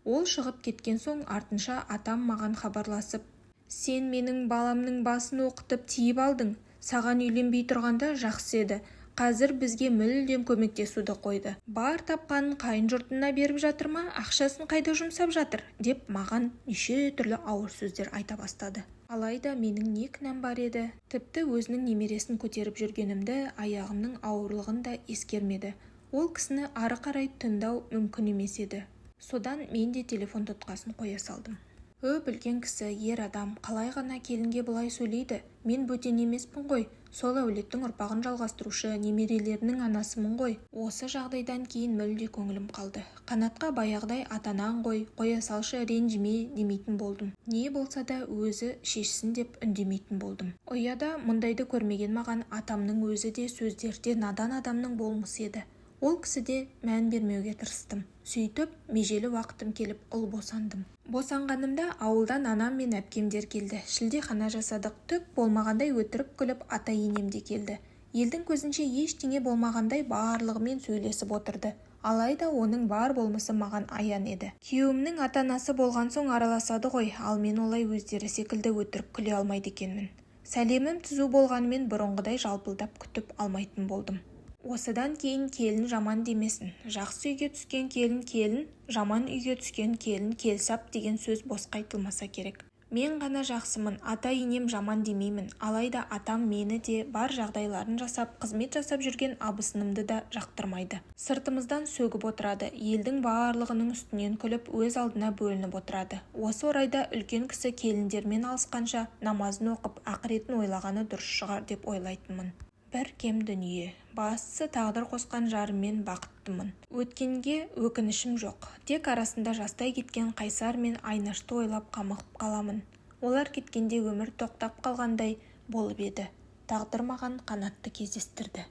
Ол шығып кеткен соң артынша атам маған хабарласып, сен менің баламның басын оқытып тиіп алдың, саған үйленбей тұрғанда жақсы еді, қазір бізге мүлдем көмектесуді қойды. Бар тапқанын қайын жұртына беріп жатыр ма, ақшасын қайда жұмсап жатыр, деп маған неше түрлі ауыр сөздер айта бастады. Алайда менің не кінәм бар еді? Тіпті өзінің немересін көтеріп жүргенімді, аяғымның ауырлығын да ескермеді. Ол кісіні ары қарай тыңдау мүмкін емес еді. Содан мен де телефон тұтқасын қоя салдым. Үлкен кісі, ер адам, қалай ғана келінге бұлай сөйлейді? Мен бөтен емеспін ғой. Сол әулеттің ұрпағын жалғастырушы немерелерінің анасымын ғой. Осы жағдайдан кейін мүлде көңілім қалды. Қанатқа баяғыдай атанан ғой, қоя салшы, ренжіме демейтін болдым. Не болса да өзі шешсін деп үндемейтін болдым. Ұяда мұндайды көрмеген маған атамның өзі де сөздерде надан адамның болмысы еді. Ол кісіде мән бермеуге тырыстым. Сөйтіп, межелі уақытым келіп ұл босандым. Босанғанымда ауылдан анам мен әпкемдер келді. Шілдехана жасадық. Түк болмағандай өтірік күліп ата-енем де келді. Елдің көзінше ештеңе болмағандай барлығымен сөйлесіп отырды. Алайда оның бар болмысы маған аян еді. Күйеуімнің ата-анасы болған соң араласады ғой, ал мен олай өздері секілді өтірік күле алмайды екенмін. Сәлемім түзу болғанымен бұрынғыдай жалпылдап күтіп алмайтын болдым. Осыдан кейін келін жаман демесін. Жақсы үйге түскен келін, жаман үйге түскен келін келсап деген сөз босқа айтылмаса керек. Мен ғана жақсымын, ата-енем жаман демеймін. Алайда атам мені де бар жағдайларын жасап, қызмет жасап жүрген абысынымды да жақтырмайды. Сыртымыздан сөгіп отырады, елдің барлығының үстінен күліп, өз алдына бөлініп отырады. Осы орайда үлкен кісі келіндермен алысқанша намазын оқып, ақыретін ойлағаны дұрыс шығар деп ойлайтынмын. Бір кем дүние. Бастысы тағдыр қосқан жарыммен бақыттымын. Өткенге өкінішім жоқ. Тек арасында жастай кеткен Қайсар мен Айнашты ойлап қамығып қаламын. Олар кеткенде өмір тоқтап қалғандай болып еді. Тағдыр маған Қанатты кездестірді.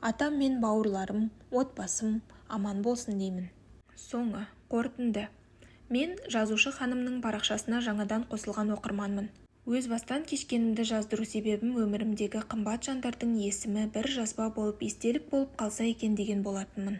Атам мен бауырларым, отбасым аман болсын деймін. Соңы, қорытынды. Мен жазушы ханымның парақшасына жаңадан қосылған оқырманмын. Өз бастан кешкенімді жаздыру себебім өмірімдегі қымбат жандардың есімі бір жазба болып естелік болып қалса екен деген болатынмын.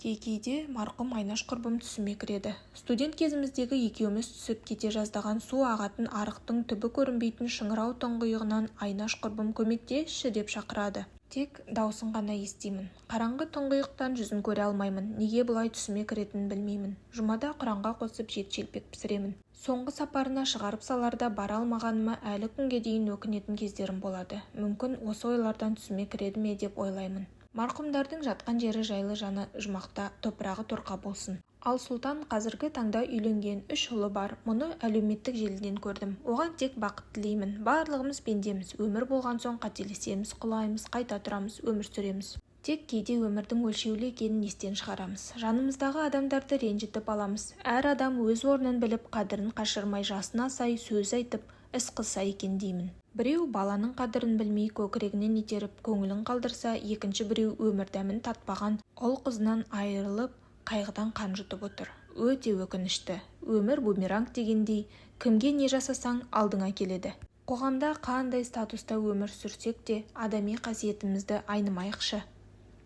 Кейде марқұм Айнаш құрбым түсіме кіреді. Студент кезіміздегі екеуміз түсіп кете жаздаған су ағатын арықтың түбі көрінбейтін шыңырау тұңғиығынан Айнаш құрбым көмектесші деп шақырады. Тек даусын ғана естимін. Қараңғы тұңғиықтан жүзін көре алмаймын. Неге бұлай түсіме кіретінін білмеймін. Жұмада құранға қосып шелпек пісіремін. Соңғы сапарына шығарып саларда бара алмағаныма әлі күнге дейін өкінетін кездерім болады. Мүмкін осы ойлардан түсіме кіреді ме деп ойлаймын. Марқұмдардың жатқан жері жайлы, жаны жұмақта, топырағы торқа болсын. Ал Сұлтан қазіргі таңда үйленген, 3 ұлы бар. Мұны әлеуметтік желіден көрдім. Оған тек бақыт тілеймін. Барлығымыз пендеміз. Өмір болған соң қателесеміз, құлаймыз, қайта тұрамыз, өмір сүреміз. Тек кейде өмірдің өлшеулі екенін естен шығарамыз. Жанымыздағы адамдарды ренжітіп аламыз. Әр адам өз орнын біліп, қадірін қашырмай, жасына сай сөз айтып, іс қылса екен деймін. Біреу баланың қадірін білмей көкірегінен итеріп көңілін қалдырса, екінші біреу өмір дәмін татпаған ұл қызынан айырылып, қайғыдан қан жұтып отыр. Өте өкінішті. Өмір бумеранг дегендей, кімге не жасасаң алдыңа келеді. Қоғамда қандай статуста өмір сүрсек те, адами қасиетімізді айнымайықшы.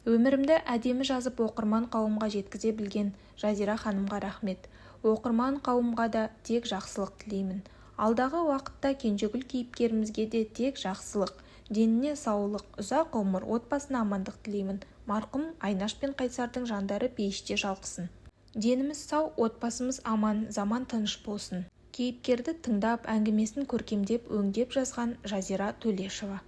Өмірімді әдемі жазып оқырман қауымға жеткізе білген Жазира ханымға рахмет. Оқырман қауымға да тек жақсылық тілеймін. Алдағы уақытта Кенжегүл кейіпкерімізге де тек жақсылық, деніне саулық, ұзақ ғұмыр, отбасына амандық тілеймін. Марқұм Айнаш пен Қайсардың жандары пейіште жалқысын. Деніміз сау, отбасымыз аман, заман тыныш болсын. Кейіпкерді тыңдап, әңгімесін көркемдеп, өңдеп жазған Жазира Төлешова.